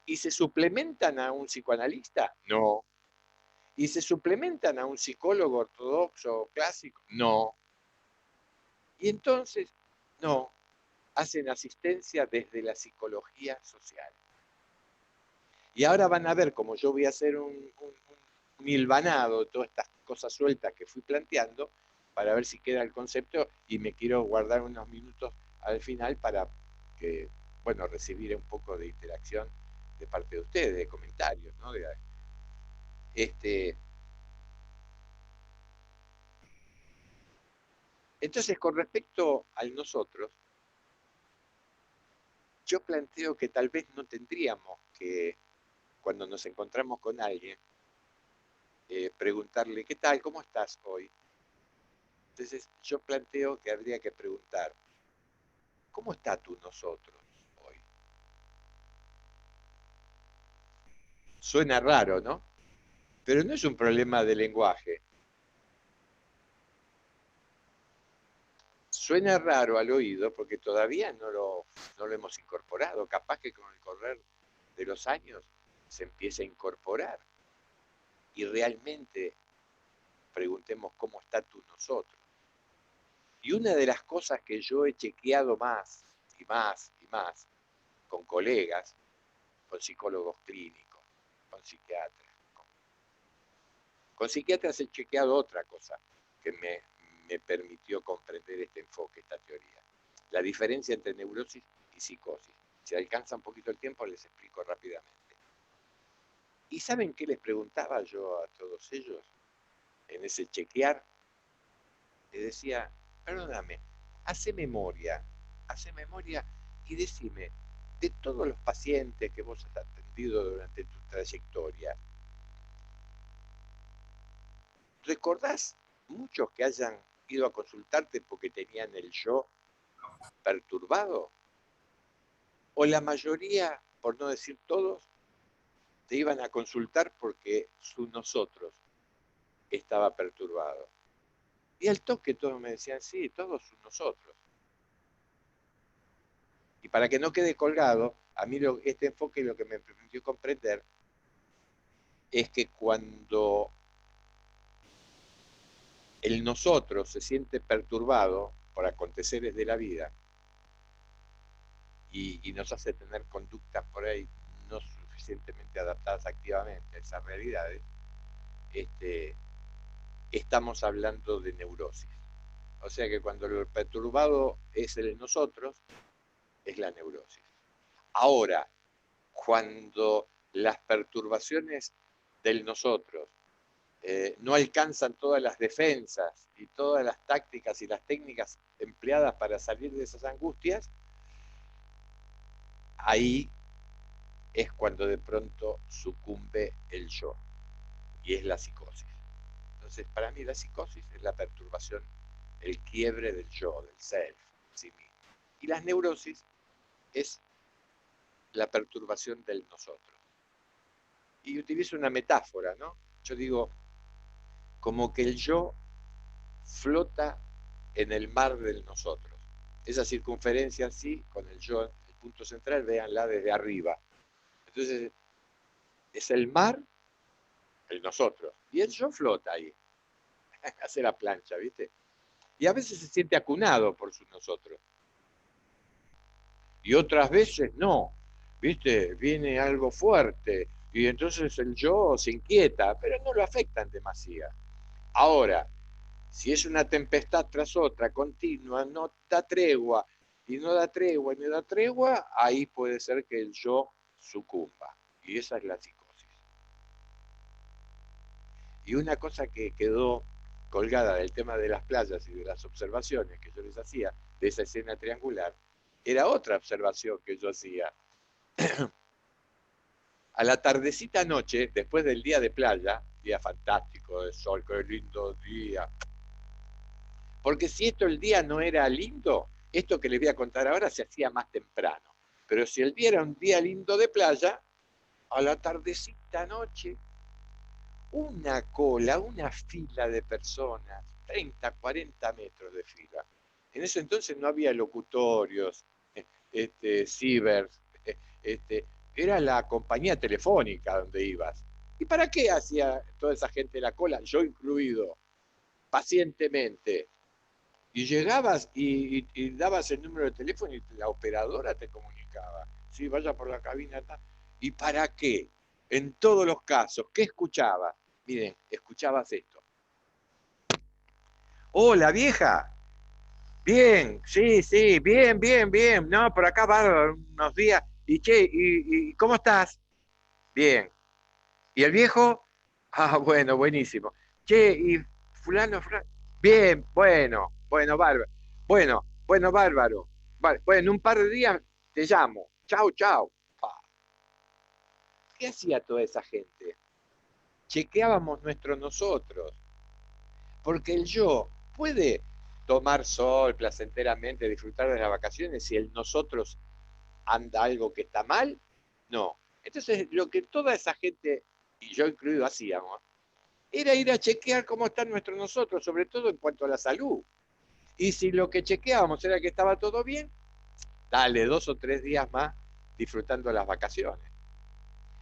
¿Y se suplementan a un psicoanalista? No. ¿Y se suplementan a un psicólogo ortodoxo clásico? No. Y entonces, no, hacen asistencia desde la psicología social. Y ahora van a ver cómo yo voy a hacer un hilvanado de todas estas cosas sueltas que fui planteando para ver si queda el concepto y me quiero guardar unos minutos al final para que, bueno, recibir un poco de interacción de parte de ustedes, de comentarios, ¿no? Este, entonces, con respecto al nosotros, yo planteo que tal vez no tendríamos que, cuando nos encontramos con alguien, preguntarle, ¿qué tal? ¿Cómo estás hoy? Entonces, yo planteo que habría que preguntar, ¿cómo está tú nosotros hoy? Suena raro, ¿no? Pero no es un problema de lenguaje. Suena raro al oído porque todavía no lo hemos incorporado. Capaz que con el correr de los años se empiece a incorporar y realmente preguntemos cómo está tú nosotros. Y una de las cosas que yo he chequeado más y más y más con colegas, con psicólogos clínicos, con psiquiatras, con psiquiatras he chequeado otra cosa que me permitió comprender este enfoque, esta teoría. La diferencia entre neurosis y psicosis. Si alcanza un poquito el tiempo, les explico rápidamente. ¿Y saben qué les preguntaba yo a todos ellos en ese chequear? Les decía, perdóname, hace memoria y decime, de todos los pacientes que vos has atendido durante tu trayectoria, ¿recordás muchos que hayan ido a consultarte porque tenían el yo perturbado? ¿O la mayoría, por no decir todos, te iban a consultar porque su nosotros estaba perturbado? Y al toque todos me decían, sí, todos son nosotros. Y para que no quede colgado, a mí este enfoque lo que me permitió comprender es que cuando el nosotros se siente perturbado por aconteceres de la vida y nos hace tener conductas por ahí no suficientemente adaptadas activamente a esas realidades, estamos hablando de neurosis. O sea que cuando lo perturbado es el nosotros, es la neurosis. Ahora, cuando las perturbaciones del nosotros no alcanzan todas las defensas y todas las tácticas y las técnicas empleadas para salir de esas angustias, ahí es cuando de pronto sucumbe el yo, y es la psicosis. Entonces, para mí la psicosis es la perturbación, el quiebre del yo, del self, sí mismo. Y las neurosis es la perturbación del nosotros. Y utilizo una metáfora, ¿no? Yo digo, como que el yo flota en el mar del nosotros. Esa circunferencia así, con el yo, el punto central, véanla desde arriba. Entonces, es el mar, el nosotros, y el yo flota ahí, hace la plancha, ¿viste? Y a veces se siente acunado por su nosotros. Y otras veces no, ¿viste? Viene algo fuerte, y entonces el yo se inquieta, pero no lo afectan demasiado. Ahora, si es una tempestad tras otra, continua, no da tregua, y no da tregua, y no da tregua, ahí puede ser que el yo sucumba. Y esa es la psicosis. Y una cosa que quedó colgada del tema de las playas y de las observaciones que yo les hacía, de esa escena triangular, era otra observación que yo hacía. A la tardecita noche, después del día de playa, día fantástico, de sol, qué lindo día, porque si esto el día no era lindo, esto que les voy a contar ahora se hacía más temprano. Pero si el día era un día lindo de playa, a la tardecita noche, una cola, una fila de personas, 30, 40 metros de fila. En ese entonces no había locutorios, cibers, era la compañía telefónica donde ibas. ¿Y para qué hacía toda esa gente la cola? Yo incluido, pacientemente. Y llegabas y dabas el número de teléfono y la operadora te comunicaba. Sí, vaya por la cabina. ¿Y para qué? En todos los casos, ¿qué escuchabas? Miren, escuchabas esto. Hola, vieja. Bien, sí, sí, bien, bien, bien. No, por acá va unos días. Y che, ¿y cómo estás? Bien. ¿Y el viejo? Ah, bueno, buenísimo. Che, y fulano, fulano. Bien, bueno, bueno, bárbaro. Bueno, bueno, bárbaro. Bueno, en un par de días te llamo. Chau, chau. ¿Qué hacía toda esa gente? Chequeábamos nuestro nosotros. Porque el yo puede tomar sol placenteramente, disfrutar de las vacaciones, si el nosotros anda algo que está mal, no. Entonces, lo que toda esa gente, y yo incluido, hacíamos, era ir a chequear cómo están nuestros nosotros, sobre todo en cuanto a la salud. Y si lo que chequeábamos era que estaba todo bien, dale 2 o 3 días más disfrutando las vacaciones.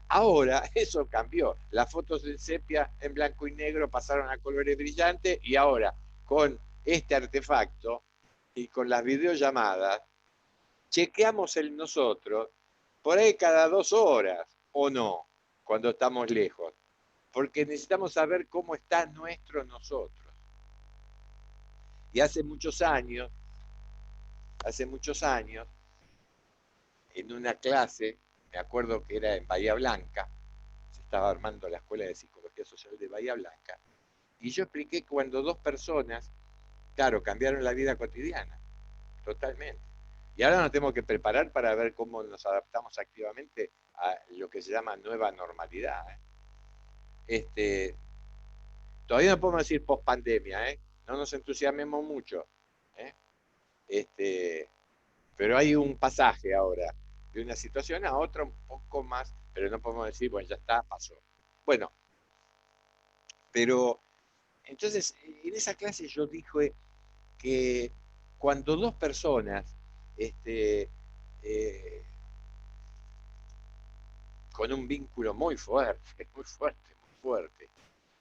Ahora eso cambió. Las fotos del sepia en blanco y negro pasaron a colores brillantes y ahora con este artefacto y con las videollamadas chequeamos el nosotros por ahí cada 2 horas o no, cuando estamos lejos. Porque necesitamos saber cómo está nuestro nosotros. Y hace muchos años, en una clase, me acuerdo que era en Bahía Blanca, se estaba armando la Escuela de Psicología Social de Bahía Blanca, y yo expliqué cuando dos personas, claro, cambiaron la vida cotidiana, totalmente. Y ahora nos tenemos que preparar para ver cómo nos adaptamos activamente a lo que se llama nueva normalidad. Todavía no podemos decir post-pandemia, no nos entusiasmemos mucho. ¿eh? Pero hay un pasaje ahora de una situación a otra un poco más, pero no podemos decir, bueno, ya está, pasó. Bueno, pero entonces en esa clase yo dije que cuando dos personas eh, con un vínculo muy fuerte, muy fuerte, muy fuerte,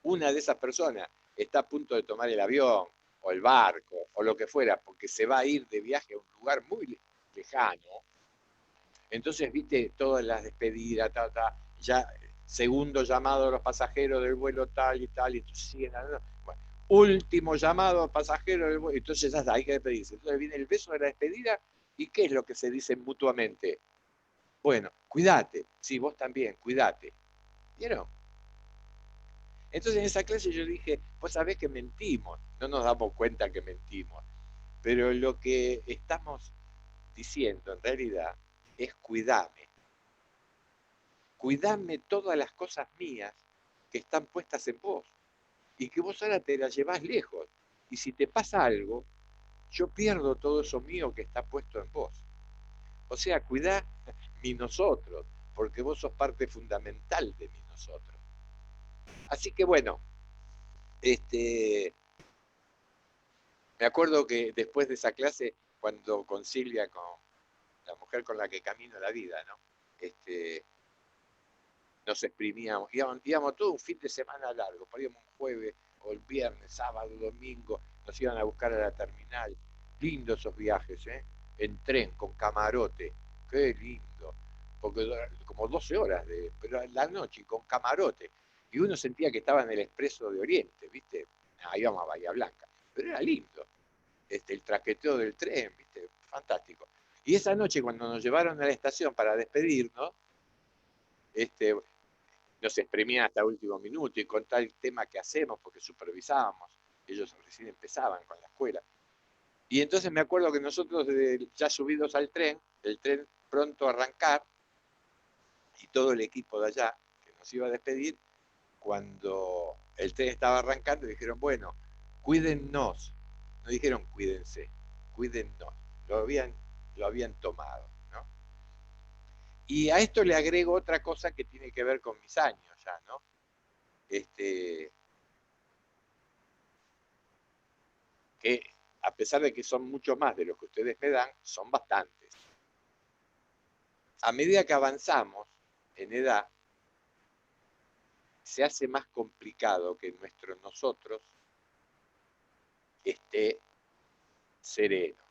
una de esas personas está a punto de tomar el avión o el barco o lo que fuera, porque se va a ir de viaje a un lugar muy lejano, entonces, viste, todas las despedidas, ya segundo llamado a los pasajeros del vuelo tal y tal, y entonces siguen hablando. Bueno, último llamado pasajero, entonces ya está, hay que despedirse. Entonces viene el beso de la despedida, ¿y qué es lo que se dicen mutuamente? Bueno, cuídate, sí, vos también, cuídate. ¿Vieron? Entonces en esa clase yo dije, pues sabés que mentimos, no nos damos cuenta que mentimos, pero lo que estamos diciendo en realidad es cuidame todas las cosas mías que están puestas en vos y que vos ahora te las llevás lejos. Y si te pasa algo, yo pierdo todo eso mío que está puesto en vos. O sea, cuidá mi nosotros, porque vos sos parte fundamental de mi nosotros. Así que bueno, me acuerdo que después de esa clase, cuando con Silvia, con la mujer con la que camino la vida, ¿no? Nos exprimíamos, íbamos todo un fin de semana largo, podíamos un jueves o el viernes, sábado, domingo, nos iban a buscar a la terminal. Lindos esos viajes, ¿eh? En tren, con camarote, qué lindo, porque como 12 horas, pero en la noche, con camarote, y uno sentía que estaba en el Expreso de Oriente, ¿viste? Ahí íbamos a Bahía Blanca, pero era lindo, el traqueteo del tren, ¿viste? Fantástico. Y esa noche cuando nos llevaron a la estación para despedirnos, nos exprimían hasta el último minuto y con tal tema que hacemos, porque supervisábamos, ellos recién empezaban con la escuela. Y entonces me acuerdo que nosotros, ya subidos al tren, el tren pronto a arrancar, y todo el equipo de allá, que nos iba a despedir, cuando el tren estaba arrancando, dijeron, bueno, cuídennos. No dijeron cuídense, cuídennos. Lo habían tomado, ¿no? Y a esto le agrego otra cosa que tiene que ver con mis años ya, ¿no? Que a pesar de que son mucho más de lo que ustedes me dan, son bastantes. A medida que avanzamos en edad, se hace más complicado que nuestro nosotros esté sereno.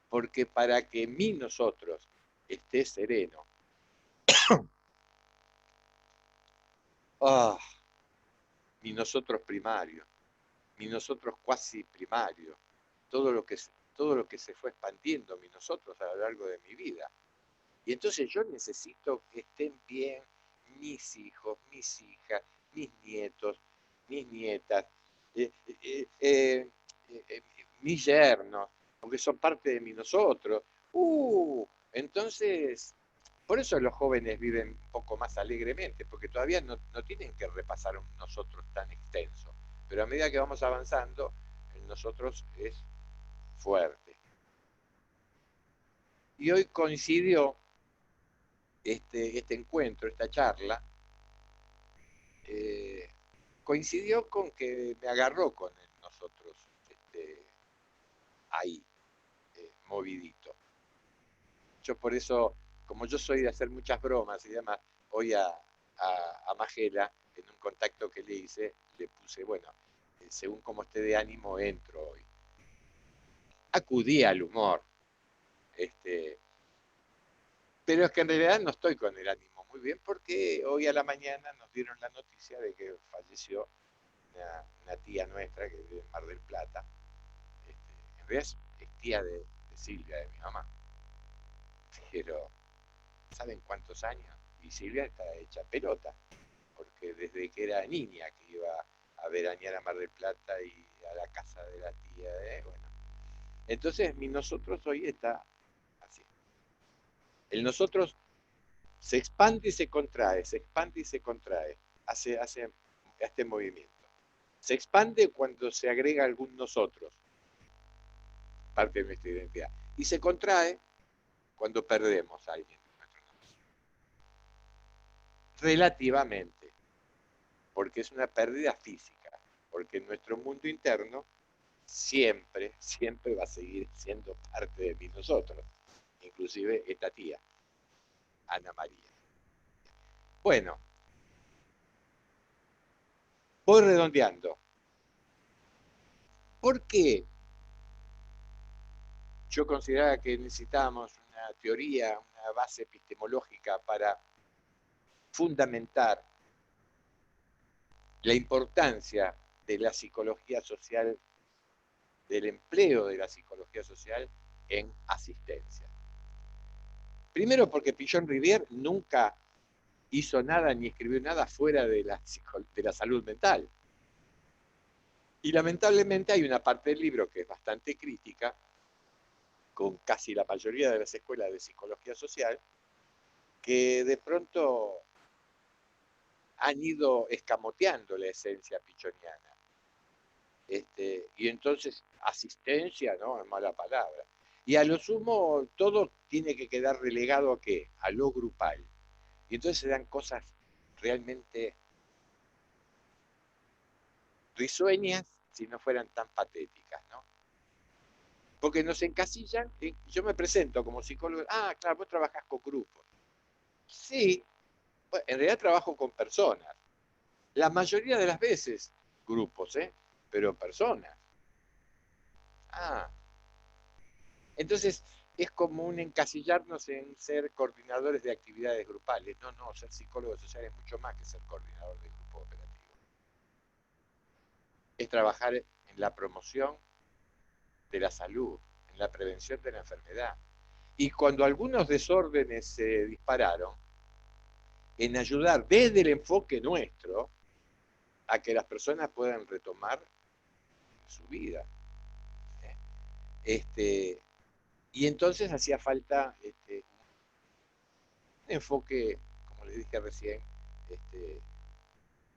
Porque para que mi nosotros esté sereno, oh, mi nosotros primario, mi nosotros cuasi primario, todo lo que se fue expandiendo mi nosotros a lo largo de mi vida. Y entonces yo necesito que estén bien mis hijos, mis hijas, mis nietos, mis nietas, eh, eh, eh, eh, mis yernos, porque son parte de mi nosotros. Entonces, por eso los jóvenes viven un poco más alegremente, porque todavía no tienen que repasar un nosotros tan extenso. Pero a medida que vamos avanzando, el nosotros es fuerte. Y hoy coincidió este encuentro, esta charla, coincidió con que me agarró con nosotros ahí, movidito. Yo por eso, como yo soy de hacer muchas bromas y demás, hoy a Magela, en un contacto que le hice, le puse, bueno, según como esté de ánimo, entro hoy. Acudí al humor, pero es que en realidad no estoy con el ánimo muy bien porque hoy a la mañana nos dieron la noticia de que falleció una tía nuestra que vive en Mar del Plata. En realidad es tía de Silvia, de mi mamá. Pero, ¿saben cuántos años? Y Silvia está hecha pelota, porque desde que era niña que iba a veranear a Mar del Plata y a la casa de la tía, bueno. Entonces, mi nosotros hoy está así. El nosotros se expande y se contrae, se expande y se contrae, hace este movimiento. Se expande cuando se agrega algún nosotros, parte de nuestra identidad, y se contrae cuando perdemos a alguien de nuestro nombre. Relativamente, porque es una pérdida física, porque en nuestro mundo interno siempre, siempre va a seguir siendo parte de mí nosotros, inclusive esta tía, Ana María. Bueno, voy redondeando. ¿Por qué yo consideraba que necesitábamos una teoría, una base epistemológica para fundamentar la importancia de la psicología social, del empleo de la psicología social en asistencia. Primero porque Pichon Rivière nunca hizo nada ni escribió nada fuera de la salud mental. Y lamentablemente hay una parte del libro que es bastante crítica, con casi la mayoría de las escuelas de psicología social, que de pronto han ido escamoteando la esencia pichoniana. Y entonces asistencia, ¿no? Es mala palabra. Y a lo sumo todo tiene que quedar relegado ¿a qué? A lo grupal. Y entonces se dan cosas realmente risueñas si no fueran tan patéticas, ¿no? Porque nos encasillan, yo me presento como psicólogo, claro, vos trabajás con grupos. Sí, bueno, en realidad trabajo con personas. La mayoría de las veces grupos, pero personas. Entonces es como un encasillarnos en ser coordinadores de actividades grupales. No, no, ser psicólogo social es mucho más que ser coordinador de grupo operativo. Es trabajar en la promoción de la salud, en la prevención de la enfermedad. Y cuando algunos desórdenes se dispararon, en ayudar desde el enfoque nuestro a que las personas puedan retomar su vida. Y entonces hacía falta un enfoque, como les dije recién,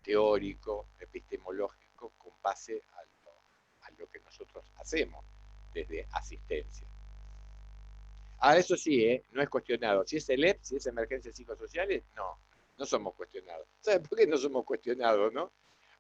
teórico, epistemológico, con base a lo que nosotros hacemos desde asistencia. Eso sí, no es cuestionado. Si es el EPS, si es emergencias psicosociales, no somos cuestionados. ¿Saben por qué no somos cuestionados, no?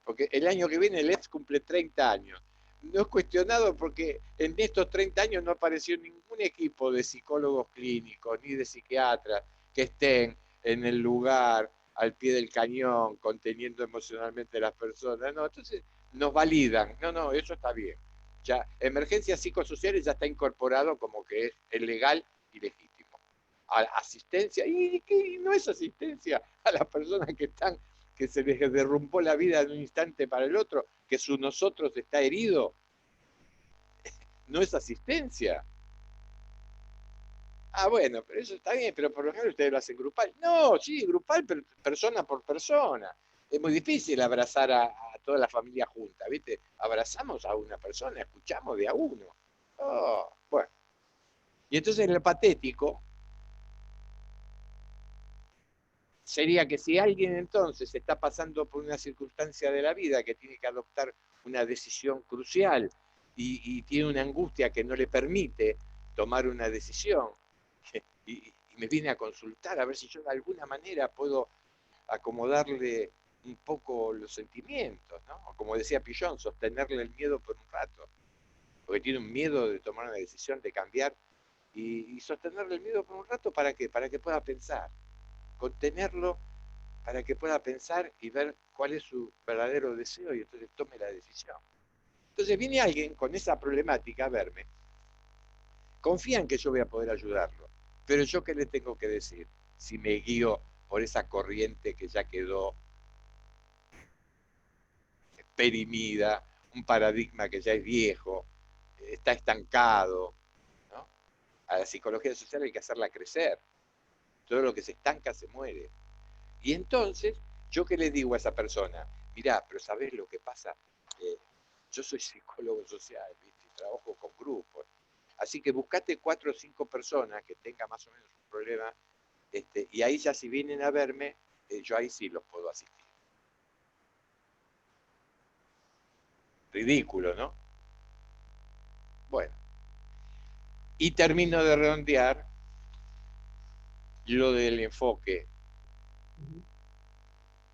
Porque el año que viene el EPS cumple 30 años. No es cuestionado porque en estos 30 años no apareció ningún equipo de psicólogos clínicos ni de psiquiatras que estén en el lugar, al pie del cañón, conteniendo emocionalmente a las personas. No, entonces nos validan. No, eso está bien. Ya, emergencias psicosociales ya está incorporado como que es legal y legítimo. Asistencia, y no es asistencia a las personas que se les derrumbó la vida de un instante para el otro, que su nosotros está herido, no es asistencia. Bueno, pero eso está bien, pero por lo general ustedes lo hacen grupal. No, sí, grupal, pero persona por persona. Es muy difícil abrazar a toda la familia junta, ¿viste? Abrazamos a una persona, escuchamos de a uno. Bueno. Y entonces el patético sería que si alguien entonces está pasando por una circunstancia de la vida que tiene que adoptar una decisión crucial y tiene una angustia que no le permite tomar una decisión y me viene a consultar a ver si yo de alguna manera puedo acomodarle un poco los sentimientos, ¿no? Como decía Pichon, sostenerle el miedo por un rato, porque tiene un miedo de tomar una decisión, de cambiar, y sostenerle el miedo por un rato, ¿para qué? Para que pueda pensar, contenerlo para que pueda pensar y ver cuál es su verdadero deseo y entonces tome la decisión. Entonces viene alguien con esa problemática a verme, confía en que yo voy a poder ayudarlo, pero yo qué le tengo que decir si me guío por esa corriente que ya quedó perimida, un paradigma que ya es viejo, está estancado, ¿no? A la psicología social hay que hacerla crecer, todo lo que se estanca se muere. Y entonces, ¿yo qué le digo a esa persona? Mirá, pero ¿sabés lo que pasa? Yo soy psicólogo social, ¿viste? Y trabajo con grupos. Así que buscate 4 o 5 personas que tengan más o menos un problema, y ahí ya si vienen a verme, yo ahí sí los puedo asistir. Ridículo, ¿no? Bueno, y termino de redondear lo del enfoque,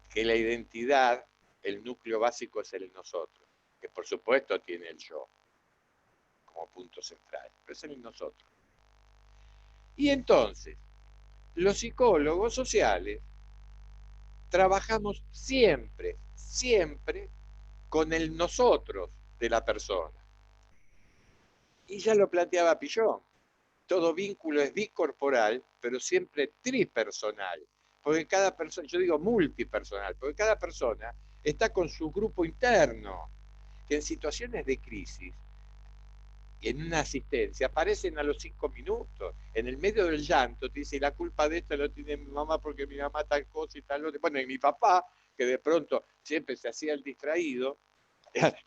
que la identidad, el núcleo básico es el nosotros, que por supuesto tiene el yo como punto central, pero es el nosotros. Y entonces, los psicólogos sociales trabajamos siempre con el nosotros de la persona. Y ya lo planteaba Pichon, todo vínculo es bicorporal, pero siempre tripersonal. Porque cada persona, yo digo multipersonal, porque cada persona está con su grupo interno. que en situaciones de crisis, en una asistencia, aparecen a los 5 minutos, en el medio del llanto, te dice, la culpa de esto lo tiene mi mamá porque mi mamá tal cosa y tal otra. Bueno, y mi papá, que de pronto siempre se hacía el distraído,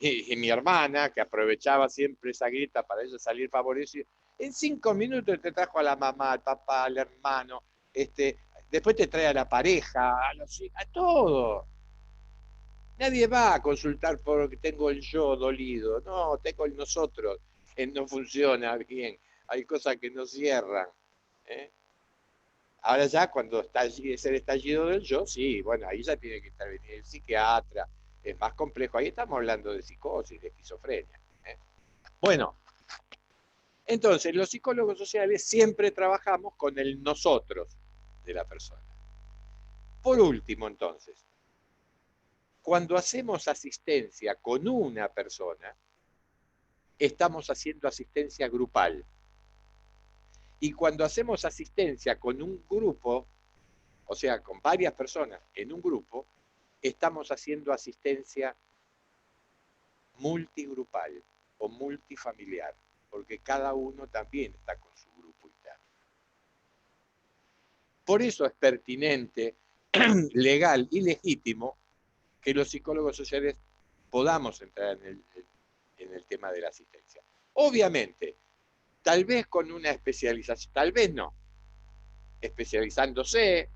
y mi hermana, que aprovechaba siempre esa grieta para ella salir favorecido, en 5 minutos te trajo a la mamá, al papá, al hermano, después te trae a la pareja, a todo. Nadie va a consultar porque tengo el yo dolido, no, tengo el nosotros, no funciona bien, hay cosas que no cierran. ¿eh? Ahora ya cuando es el estallido del yo, sí, bueno, ahí ya tiene que intervenir el psiquiatra, es más complejo, ahí estamos hablando de psicosis, de esquizofrenia. Bueno, entonces los psicólogos sociales siempre trabajamos con el nosotros de la persona. Por último, entonces, cuando hacemos asistencia con una persona, estamos haciendo asistencia grupal. Y cuando hacemos asistencia con un grupo, o sea, con varias personas en un grupo, estamos haciendo asistencia multigrupal o multifamiliar, porque cada uno también está con su grupo interno. Por eso es pertinente, legal y legítimo que los psicólogos sociales podamos entrar en el tema de la asistencia. Obviamente, tal vez con una especialización, tal vez no, especializándose,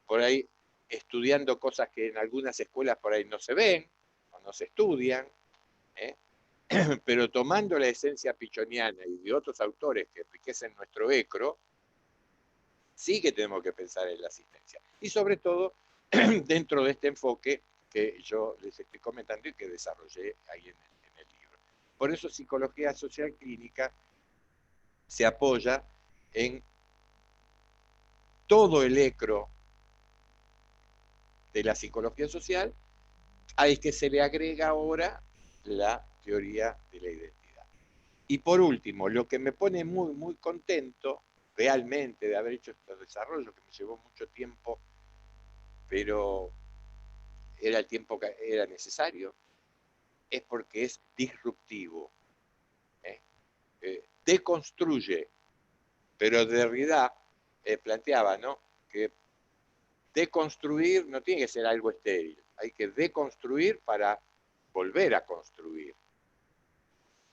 por ahí estudiando cosas que en algunas escuelas por ahí no se ven o no se estudian, ¿eh? Pero tomando la esencia pichoniana y de otros autores que enriquecen nuestro ECRO, sí que tenemos que pensar en la asistencia. Y sobre todo dentro de este enfoque que yo les estoy comentando y que desarrollé ahí en el libro. Por eso psicología social clínica se apoya en todo el ECRO de la psicología social, al que se le agrega ahora la teoría de la identidad. Y por último, lo que me pone muy, muy contento realmente de haber hecho este desarrollo, que me llevó mucho tiempo, pero era el tiempo que era necesario, es porque es disruptivo. Deconstruye, pero Derrida planteaba, ¿no?, que deconstruir no tiene que ser algo estéril, hay que deconstruir para volver a construir.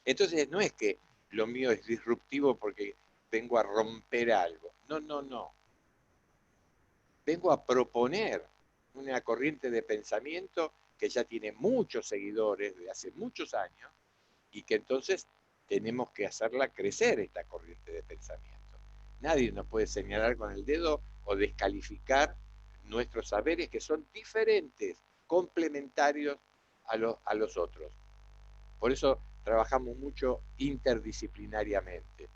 Entonces no es que lo mío es disruptivo porque vengo a romper algo, no, no, no. Vengo a proponer una corriente de pensamiento que ya tiene muchos seguidores de hace muchos años y que entonces tenemos que hacerla crecer esta corriente de pensamiento. Nadie nos puede señalar con el dedo o descalificar nuestros saberes que son diferentes, complementarios a los otros. Por eso trabajamos mucho interdisciplinariamente.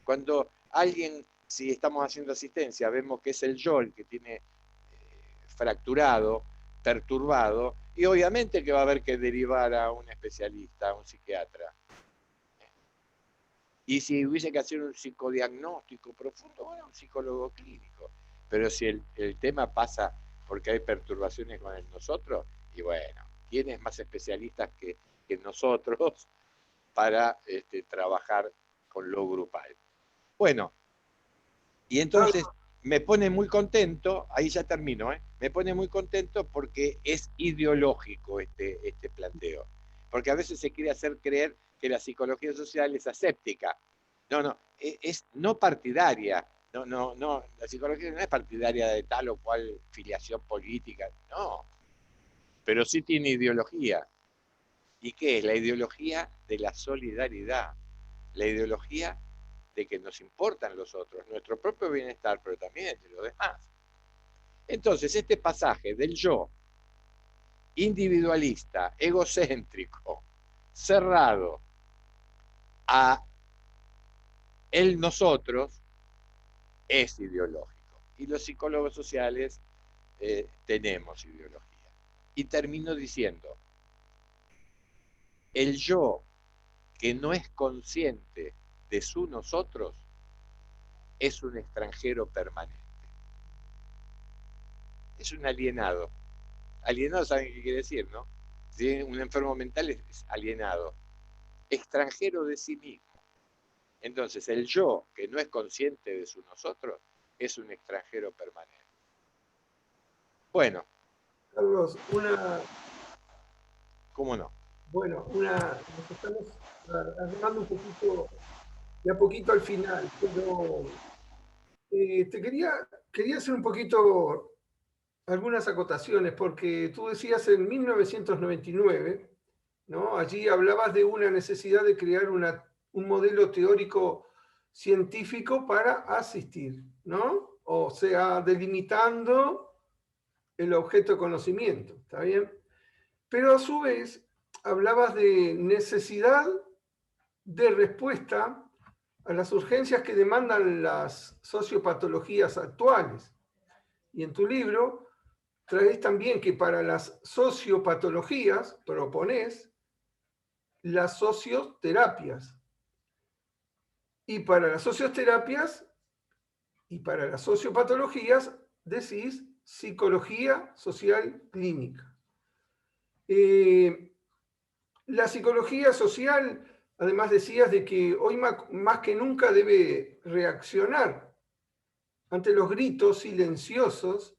Cuando alguien, si estamos haciendo asistencia, vemos que es el yo el que tiene fracturado, perturbado, y obviamente que va a haber que derivar a un especialista, a un psiquiatra. Y si hubiese que hacer un psicodiagnóstico profundo, bueno, un psicólogo clínico. Pero si el tema pasa porque hay perturbaciones con el nosotros, y bueno, ¿quiénes más especialistas que nosotros para trabajar con lo grupal? Bueno, y entonces me pone muy contento, ahí ya termino, me pone muy contento porque es ideológico este planteo. Porque a veces se quiere hacer creer que la psicología social es aséptica. No, no, es no partidaria. No, no, no, la psicología no es partidaria de tal o cual filiación política, no. Pero sí tiene ideología. ¿Y qué es? La ideología de la solidaridad. La ideología de que nos importan los otros, nuestro propio bienestar, pero también el de los demás. Entonces, este pasaje del yo, individualista, egocéntrico, cerrado, a el nosotros, es ideológico. Y los psicólogos sociales tenemos ideología. Y termino diciendo, el yo que no es consciente de su nosotros es un extranjero permanente. Es un alienado. Alienado, ¿saben qué quiere decir, no? ¿sí? Un enfermo mental es alienado, extranjero de sí mismo. Entonces, el yo, que no es consciente de su nosotros, es un extranjero permanente. Bueno, Carlos, ¿cómo no? nos estamos armando un poquito, de a poquito al final, pero quería hacer un poquito algunas acotaciones, porque tú decías en 1999, ¿no? Allí hablabas de una necesidad de crear un modelo teórico científico para asistir, ¿no? O sea, delimitando el objeto de conocimiento, ¿está bien? Pero a su vez hablabas de necesidad de respuesta a las urgencias que demandan las sociopatologías actuales. Y en tu libro traes también que para las sociopatologías proponés las socioterapias. Y para las socioterapias y para las sociopatologías decís psicología social clínica. La psicología social, además decías de que hoy más que nunca debe reaccionar ante los gritos silenciosos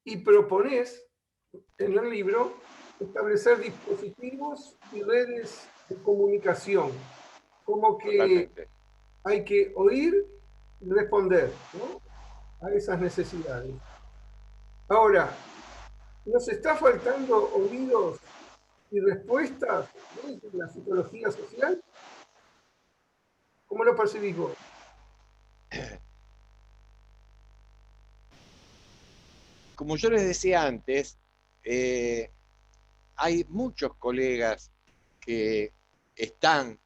y proponés en el libro establecer dispositivos y redes de comunicación, como que Totalmente. hay que oír y responder, ¿no? A esas necesidades. Ahora, nos está faltando oídos y respuestas, ¿no? En la psicología social. ¿Cómo lo percibís vos? Como yo les decía antes, eh, hay muchos colegas que están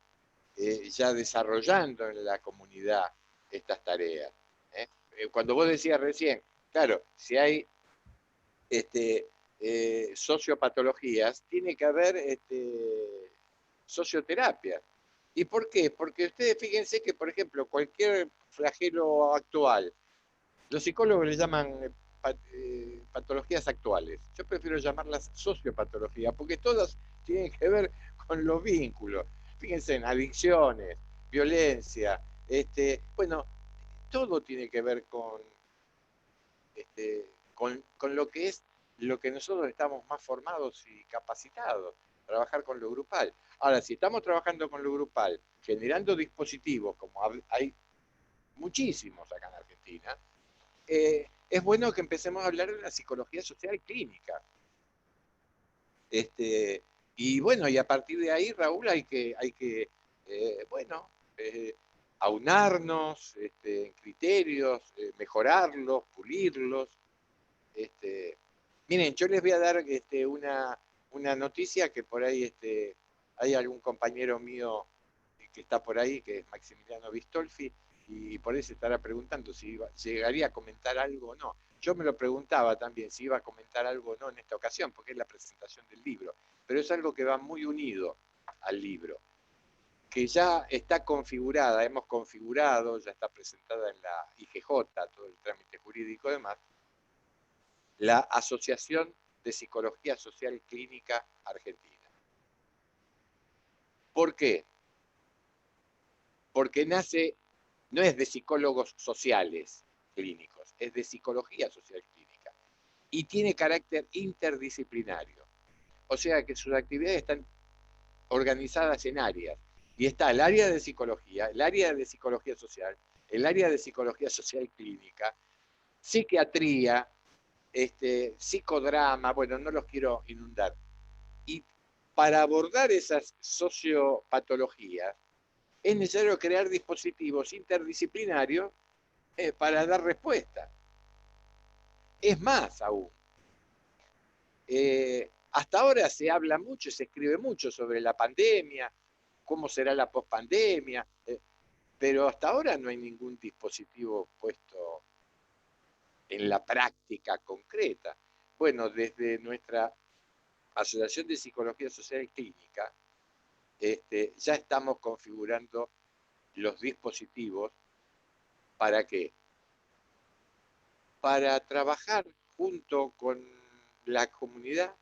ya desarrollando en la comunidad estas tareas. ¿eh? Cuando vos decías recién, claro, si hay sociopatologías, tiene que haber socioterapia. ¿Y por qué? Porque ustedes fíjense que, por ejemplo, cualquier flagelo actual, los psicólogos le llaman patologías actuales. Yo prefiero llamarlas sociopatologías, porque todas tienen que ver con los vínculos. Fíjense en adicciones, violencia, bueno, todo tiene que ver con lo que es lo que nosotros estamos más formados y capacitados, trabajar con lo grupal. Ahora, si estamos trabajando con lo grupal, generando dispositivos, como hay muchísimos acá en Argentina, es bueno que empecemos a hablar de la psicología social clínica. Y bueno, y a partir de ahí, Raúl, hay que bueno, aunarnos en criterios, mejorarlos, pulirlos. Este, Miren, yo les voy a dar una noticia que por ahí hay algún compañero mío que está por ahí, que es Maximiliano Bistolfi, y por ahí se estará preguntando si llegaría a comentar algo o no. Yo me lo preguntaba también si iba a comentar algo o no en esta ocasión, porque es la presentación del libro, pero es algo que va muy unido al libro, que ya está configurada, hemos configurado, ya está presentada en la IGJ, todo el trámite jurídico y demás, la Asociación de Psicología Social Clínica Argentina. ¿Por qué? Porque nace, no es de psicólogos sociales clínicos, es de psicología social clínica y tiene carácter interdisciplinario. O sea que sus actividades están organizadas en áreas. Y está el área de psicología, el área de psicología social, el área de psicología social clínica, psiquiatría, psicodrama, bueno, no los quiero inundar. Y para abordar esas sociopatologías es necesario crear dispositivos interdisciplinarios para dar respuesta. Es más aún, hasta ahora se habla mucho, se escribe mucho sobre la pandemia, cómo será la pospandemia, pero hasta ahora no hay ningún dispositivo puesto en la práctica concreta. Bueno, desde nuestra Asociación de Psicología Social y Clínica, ya estamos configurando los dispositivos. ¿Para qué? Para trabajar junto con la comunidad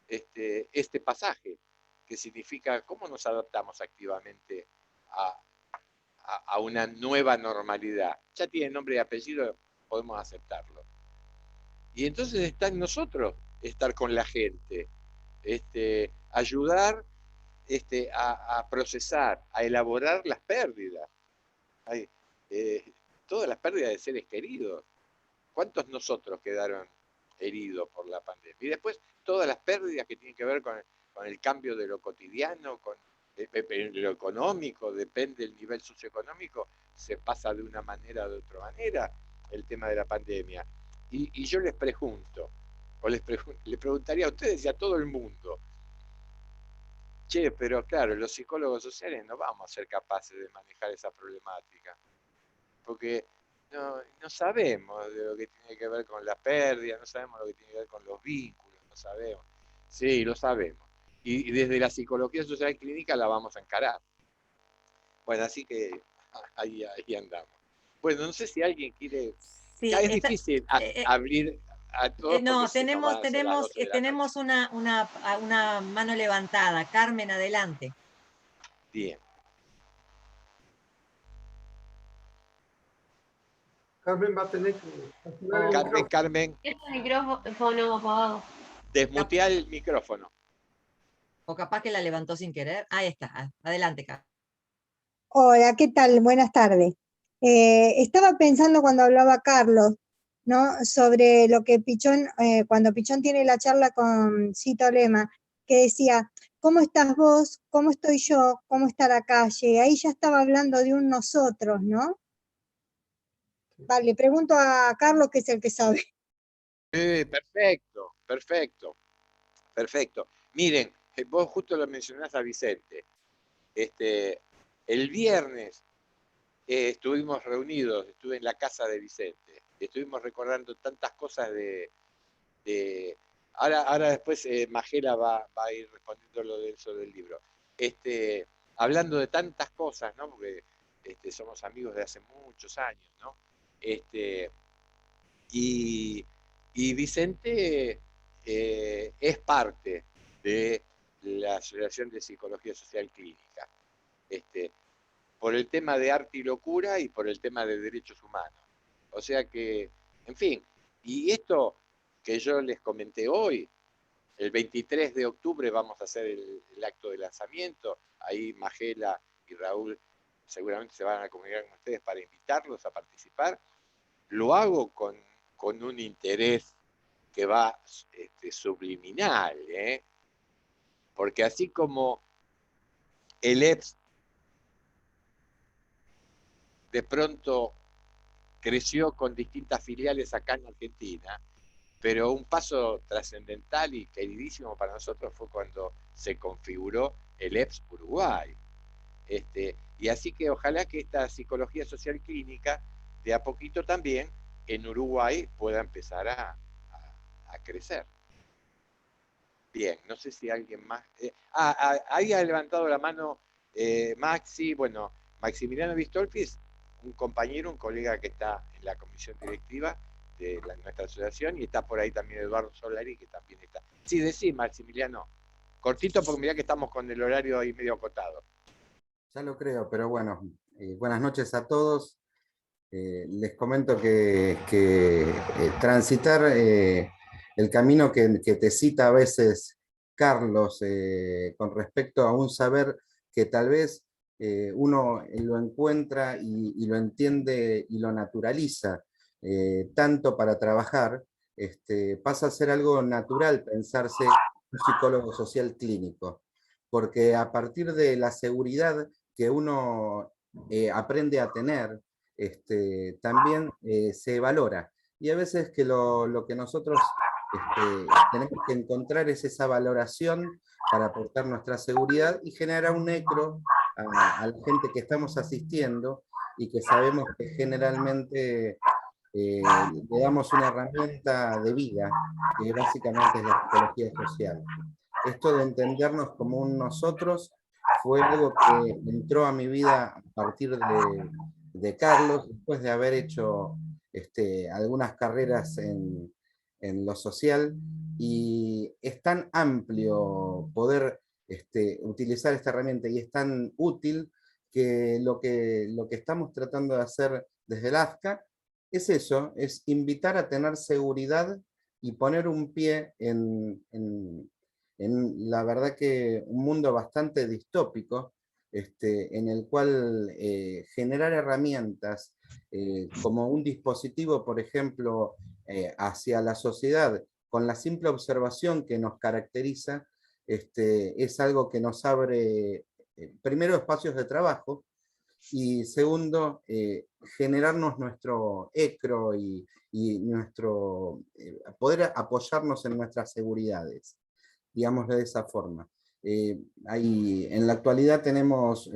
este pasaje, que significa cómo nos adaptamos activamente a, a una nueva normalidad. Ya tiene nombre y apellido, podemos aceptarlo. Y entonces está en nosotros estar con la gente, ayudar a procesar, a elaborar las pérdidas. Hay, todas las pérdidas de seres queridos. ¿Cuántos nosotros quedaron heridos por la pandemia? Y después todas las pérdidas que tienen que ver con el cambio de lo cotidiano, con lo económico, depende del nivel socioeconómico, se pasa de una manera o de otra manera el tema de la pandemia. Y yo les pregunto, o les preguntaría a ustedes y a todo el mundo, che, pero claro, los psicólogos sociales no vamos a ser capaces de manejar esa problemática, porque no sabemos de lo que tiene que ver con la pérdida, no sabemos lo que tiene que ver con los vínculos, no sabemos. Sí, lo sabemos. Y desde la psicología social clínica la vamos a encarar. Bueno, así que ahí andamos. Bueno, no sé si alguien quiere... Sí, Es difícil abrir a todos porque no, si no van a ser las 12 de la tenemos noche. una mano levantada. Carmen, adelante. Bien. Carmen va a tener que activar el micrófono. Carmen, El micrófono apagado. desmutea el micrófono. O capaz que la levantó sin querer. Ahí está. Adelante, Carmen. Hola, ¿qué tal? Buenas tardes. Estaba pensando cuando hablaba Carlos, ¿no? Sobre lo que Pichón, cuando Pichón tiene la charla con Cito Lema, que decía, ¿cómo estás vos? ¿Cómo estoy yo? ¿Cómo está la calle? Ahí ya estaba hablando de un nosotros, ¿no? Vale, le pregunto a Carlos, que es el que sabe. Perfecto, perfecto, perfecto. Miren, vos justo lo mencionás a Vicente. El viernes estuvimos reunidos, estuve en la casa de Vicente, estuvimos recordando tantas cosas ahora después Magela va a ir respondiendo lo de eso del libro. Hablando de tantas cosas, ¿no? Porque somos amigos de hace muchos años, ¿no? Y Vicente es parte de la Asociación de Psicología Social Clínica, por el tema de arte y locura y por el tema de derechos humanos. O sea que, en fin, y esto que yo les comenté hoy, el 23 de octubre vamos a hacer el acto de lanzamiento, ahí Magela y Raúl seguramente se van a comunicar con ustedes para invitarlos a participar. Lo hago con un interés que va subliminal, porque así como el EPS de pronto creció con distintas filiales acá en Argentina, pero un paso trascendental y queridísimo para nosotros fue cuando se configuró el EPS Uruguay. Y así que ojalá que esta psicología social clínica de a poquito también en Uruguay pueda empezar a crecer. Bien, no sé si alguien más... ahí ha levantado la mano Maxi, bueno, Maximiliano Vistolfis, un compañero, un colega que está en la comisión directiva de nuestra asociación, y está por ahí también Eduardo Solari, que también está. Sí, decí, Maximiliano. Cortito, porque mirá que estamos con el horario ahí medio acotado. Ya lo creo, pero bueno, buenas noches a todos. Les comento que transitar el camino que te cita a veces Carlos con respecto a un saber que tal vez uno lo encuentra y lo entiende y lo naturaliza tanto para trabajar, pasa a ser algo natural pensarse un psicólogo social clínico, porque a partir de la seguridad que uno aprende a tener, también se valora. Y a veces que lo que nosotros tenemos que encontrar es esa valoración para aportar nuestra seguridad y generar un eco a la gente que estamos asistiendo y que sabemos que generalmente le damos una herramienta de vida, que básicamente es la psicología social. Esto de entendernos como un nosotros fue algo que entró a mi vida a partir de Carlos, después de haber hecho algunas carreras en lo social, y es tan amplio poder utilizar esta herramienta y es tan útil que lo que estamos tratando de hacer desde el AFCA es eso, es invitar a tener seguridad y poner un pie en la verdad que un mundo bastante distópico, en el cual generar herramientas como un dispositivo, por ejemplo, hacia la sociedad, con la simple observación que nos caracteriza, es algo que nos abre, primero, espacios de trabajo, y segundo, generarnos nuestro ECRO y nuestro, poder apoyarnos en nuestras seguridades, digámoslo de esa forma. En la actualidad tenemos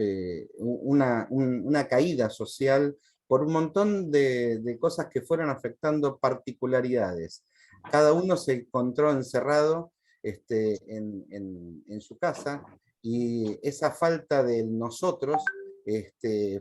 una caída social por un montón de cosas que fueron afectando particularidades. Cada uno se encontró encerrado en su casa, y esa falta de nosotros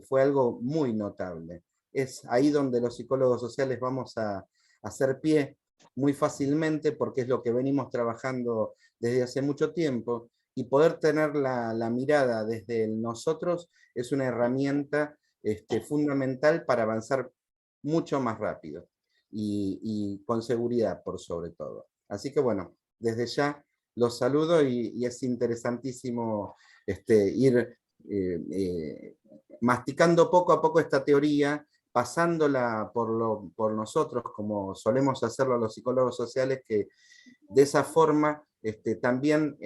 fue algo muy notable. Es ahí donde los psicólogos sociales vamos a hacer pie muy fácilmente, porque es lo que venimos trabajando desde hace mucho tiempo, y poder tener la mirada desde el nosotros es una herramienta fundamental para avanzar mucho más rápido y con seguridad por sobre todo. Así que bueno, desde ya los saludo, y es interesantísimo ir masticando poco a poco esta teoría, pasándola por nosotros, como solemos hacerlo los psicólogos sociales, que de esa forma también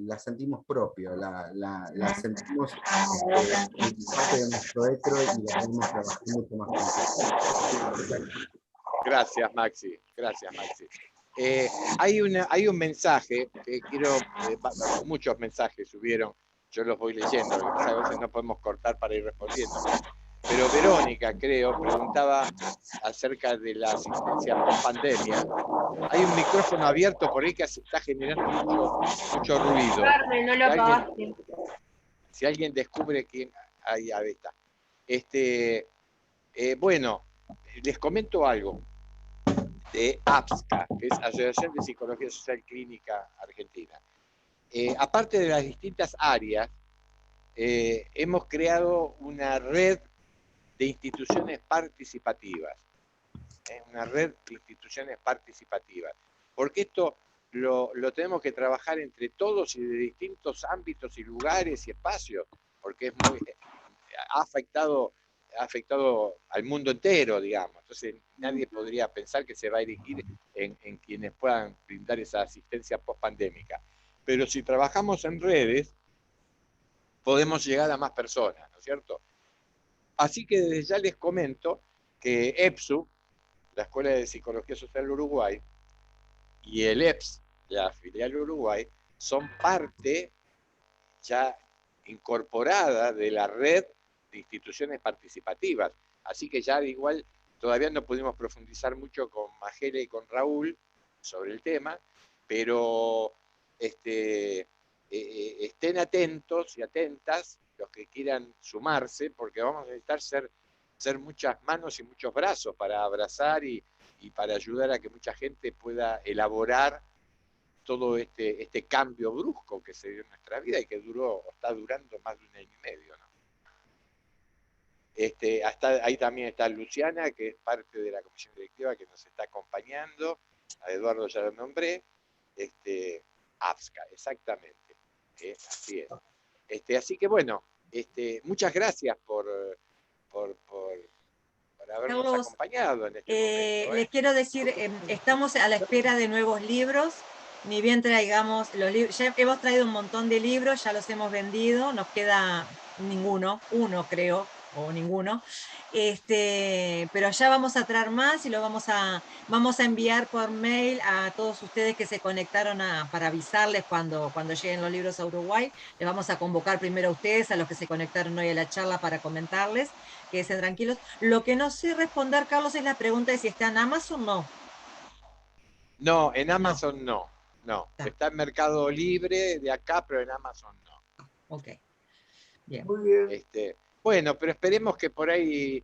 la sentimos propio, la sentimos parte de nuestro ECRO, y la podemos trabajar mucho más completo. Gracias, Maxi. Gracias, Maxi. Hay un mensaje que quiero, muchos mensajes subieron, yo los voy leyendo, lo que pasa es que a veces no podemos cortar para ir respondiendo. Pero Verónica, creo, preguntaba acerca de la asistencia post pandemia. Hay un micrófono abierto por ahí que está generando mucho ruido. Carmen, no lo apagaste. Si alguien descubre quién, ahí está. Bueno, les comento algo de APSCA, que es Asociación de Psicología Social Clínica Argentina. Aparte de las distintas áreas, hemos creado una red de instituciones participativas. Una red de instituciones participativas. Porque esto lo tenemos que trabajar entre todos y de distintos ámbitos y lugares y espacios, porque es ha afectado al mundo entero, digamos. Entonces nadie podría pensar que se va a dirigir en quienes puedan brindar esa asistencia post-pandémica. Pero si trabajamos en redes, podemos llegar a más personas, ¿no es cierto? Así que desde ya les comento que EPSU, la Escuela de Psicología Social Uruguay, y el EPS, la filial Uruguay, son parte ya incorporada de la red de instituciones participativas. Así que ya igual todavía no pudimos profundizar mucho con Majela y con Raúl sobre el tema, pero estén atentos y atentas los que quieran sumarse, porque vamos a necesitar ser muchas manos y muchos brazos para abrazar y para ayudar a que mucha gente pueda elaborar todo este cambio brusco que se dio en nuestra vida y que está durando más de 1 año y medio, ¿no? Ahí también está Luciana, que es parte de la comisión directiva que nos está acompañando. A Eduardo ya lo nombré. APSCA, exactamente. Así es. Así que bueno, muchas gracias por habernos Carlos, acompañado en este momento. les quiero decir, estamos a la espera de nuevos libros. Ni bien traigamos los libros, ya hemos traído un montón de libros, ya los hemos vendido, nos queda uno creo, o ninguno. Pero ya vamos a traer más y lo vamos a enviar por mail a todos ustedes que se conectaron para avisarles cuando lleguen los libros a Uruguay. Les vamos a convocar primero a ustedes, a los que se conectaron hoy a la charla, para comentarles, que estén tranquilos. Lo que no sé responder, Carlos, es la pregunta de si está en Amazon o no. No, en Amazon no. Está en Mercado Libre de acá, pero en Amazon no. Ok. Bien. Muy bien. Bueno, pero esperemos que por ahí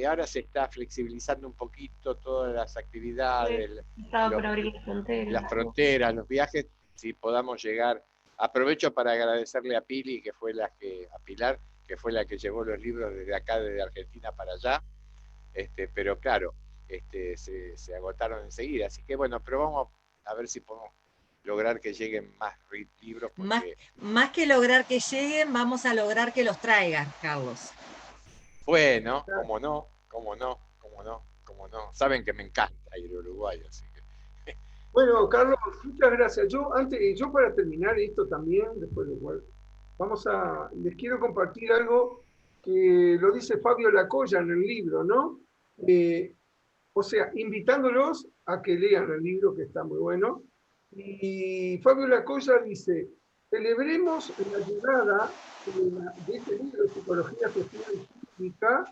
ahora se está flexibilizando un poquito todas las actividades, Estaba por abrir las fronteras. las fronteras, los viajes, si podamos llegar. Aprovecho para agradecerle a Pili, a Pilar, que fue la que llevó los libros desde acá, desde Argentina para allá, pero claro, se agotaron enseguida, así que bueno, pero vamos a ver si podemos lograr que lleguen más libros. Porque... Más que lograr que lleguen, vamos a lograr que los traigan, Carlos. Bueno, cómo no. Saben que me encanta ir a Uruguay, así que... Bueno, Carlos, muchas gracias. Yo para terminar esto también, después de igual, les quiero compartir algo que lo dice Fabio Lacolla en el libro, ¿no? O sea, invitándolos a que lean el libro, que está muy bueno. Y Fabio Lacolla dice, celebremos la llegada de este libro de Psicología Social y Clínica,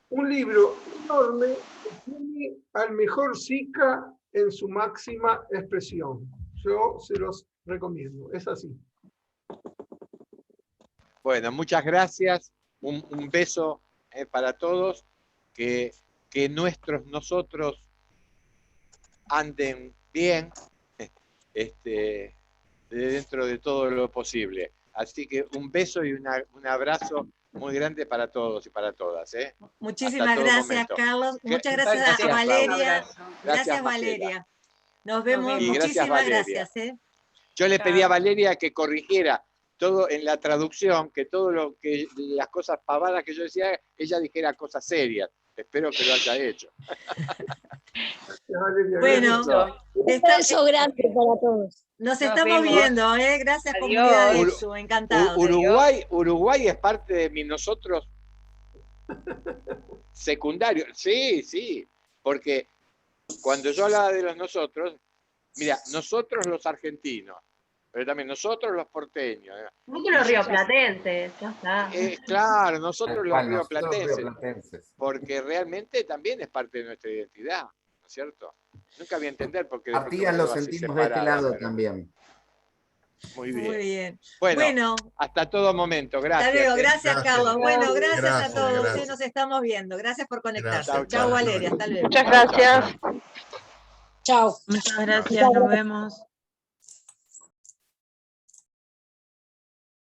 un libro enorme que tiene al mejor psica en su máxima expresión. Yo se los recomiendo, es así. Bueno, muchas gracias, un beso para todos, que nosotros anden bien dentro de todo lo posible. Así que un beso y un abrazo muy grande para todos y para todas. Muchísimas gracias, Carlos. Muchas gracias a Valeria. Gracias, Valeria. Nos vemos. Y muchísimas gracias. Yo le pedí a Valeria que corrigiera todo en la traducción, que las cosas pavadas que yo decía, ella dijera cosas serias. Espero que lo haya hecho. Bueno, un beso grande para todos. Nos estamos viendo, gracias, comunidad de ESU, encantado. Uruguay es parte de nosotros secundario. Sí, porque cuando yo hablaba de los nosotros, mira, nosotros los argentinos, pero también nosotros los porteños. Nosotros los rioplatenses, ya está. Claro, nosotros los rioplatenses, porque realmente también es parte de nuestra identidad, ¿no es cierto? Nunca voy a entender por qué... Artigas lo sentimos de este lado también. Muy bien. Muy bien. Bueno, hasta todo momento. Gracias. Hasta luego. Gracias, Carlos. Bueno, gracias a todos. Nos estamos viendo. Gracias por conectarse. Chao, Valeria. Hasta luego. Muchas gracias. Chao. Muchas gracias. Nos vemos.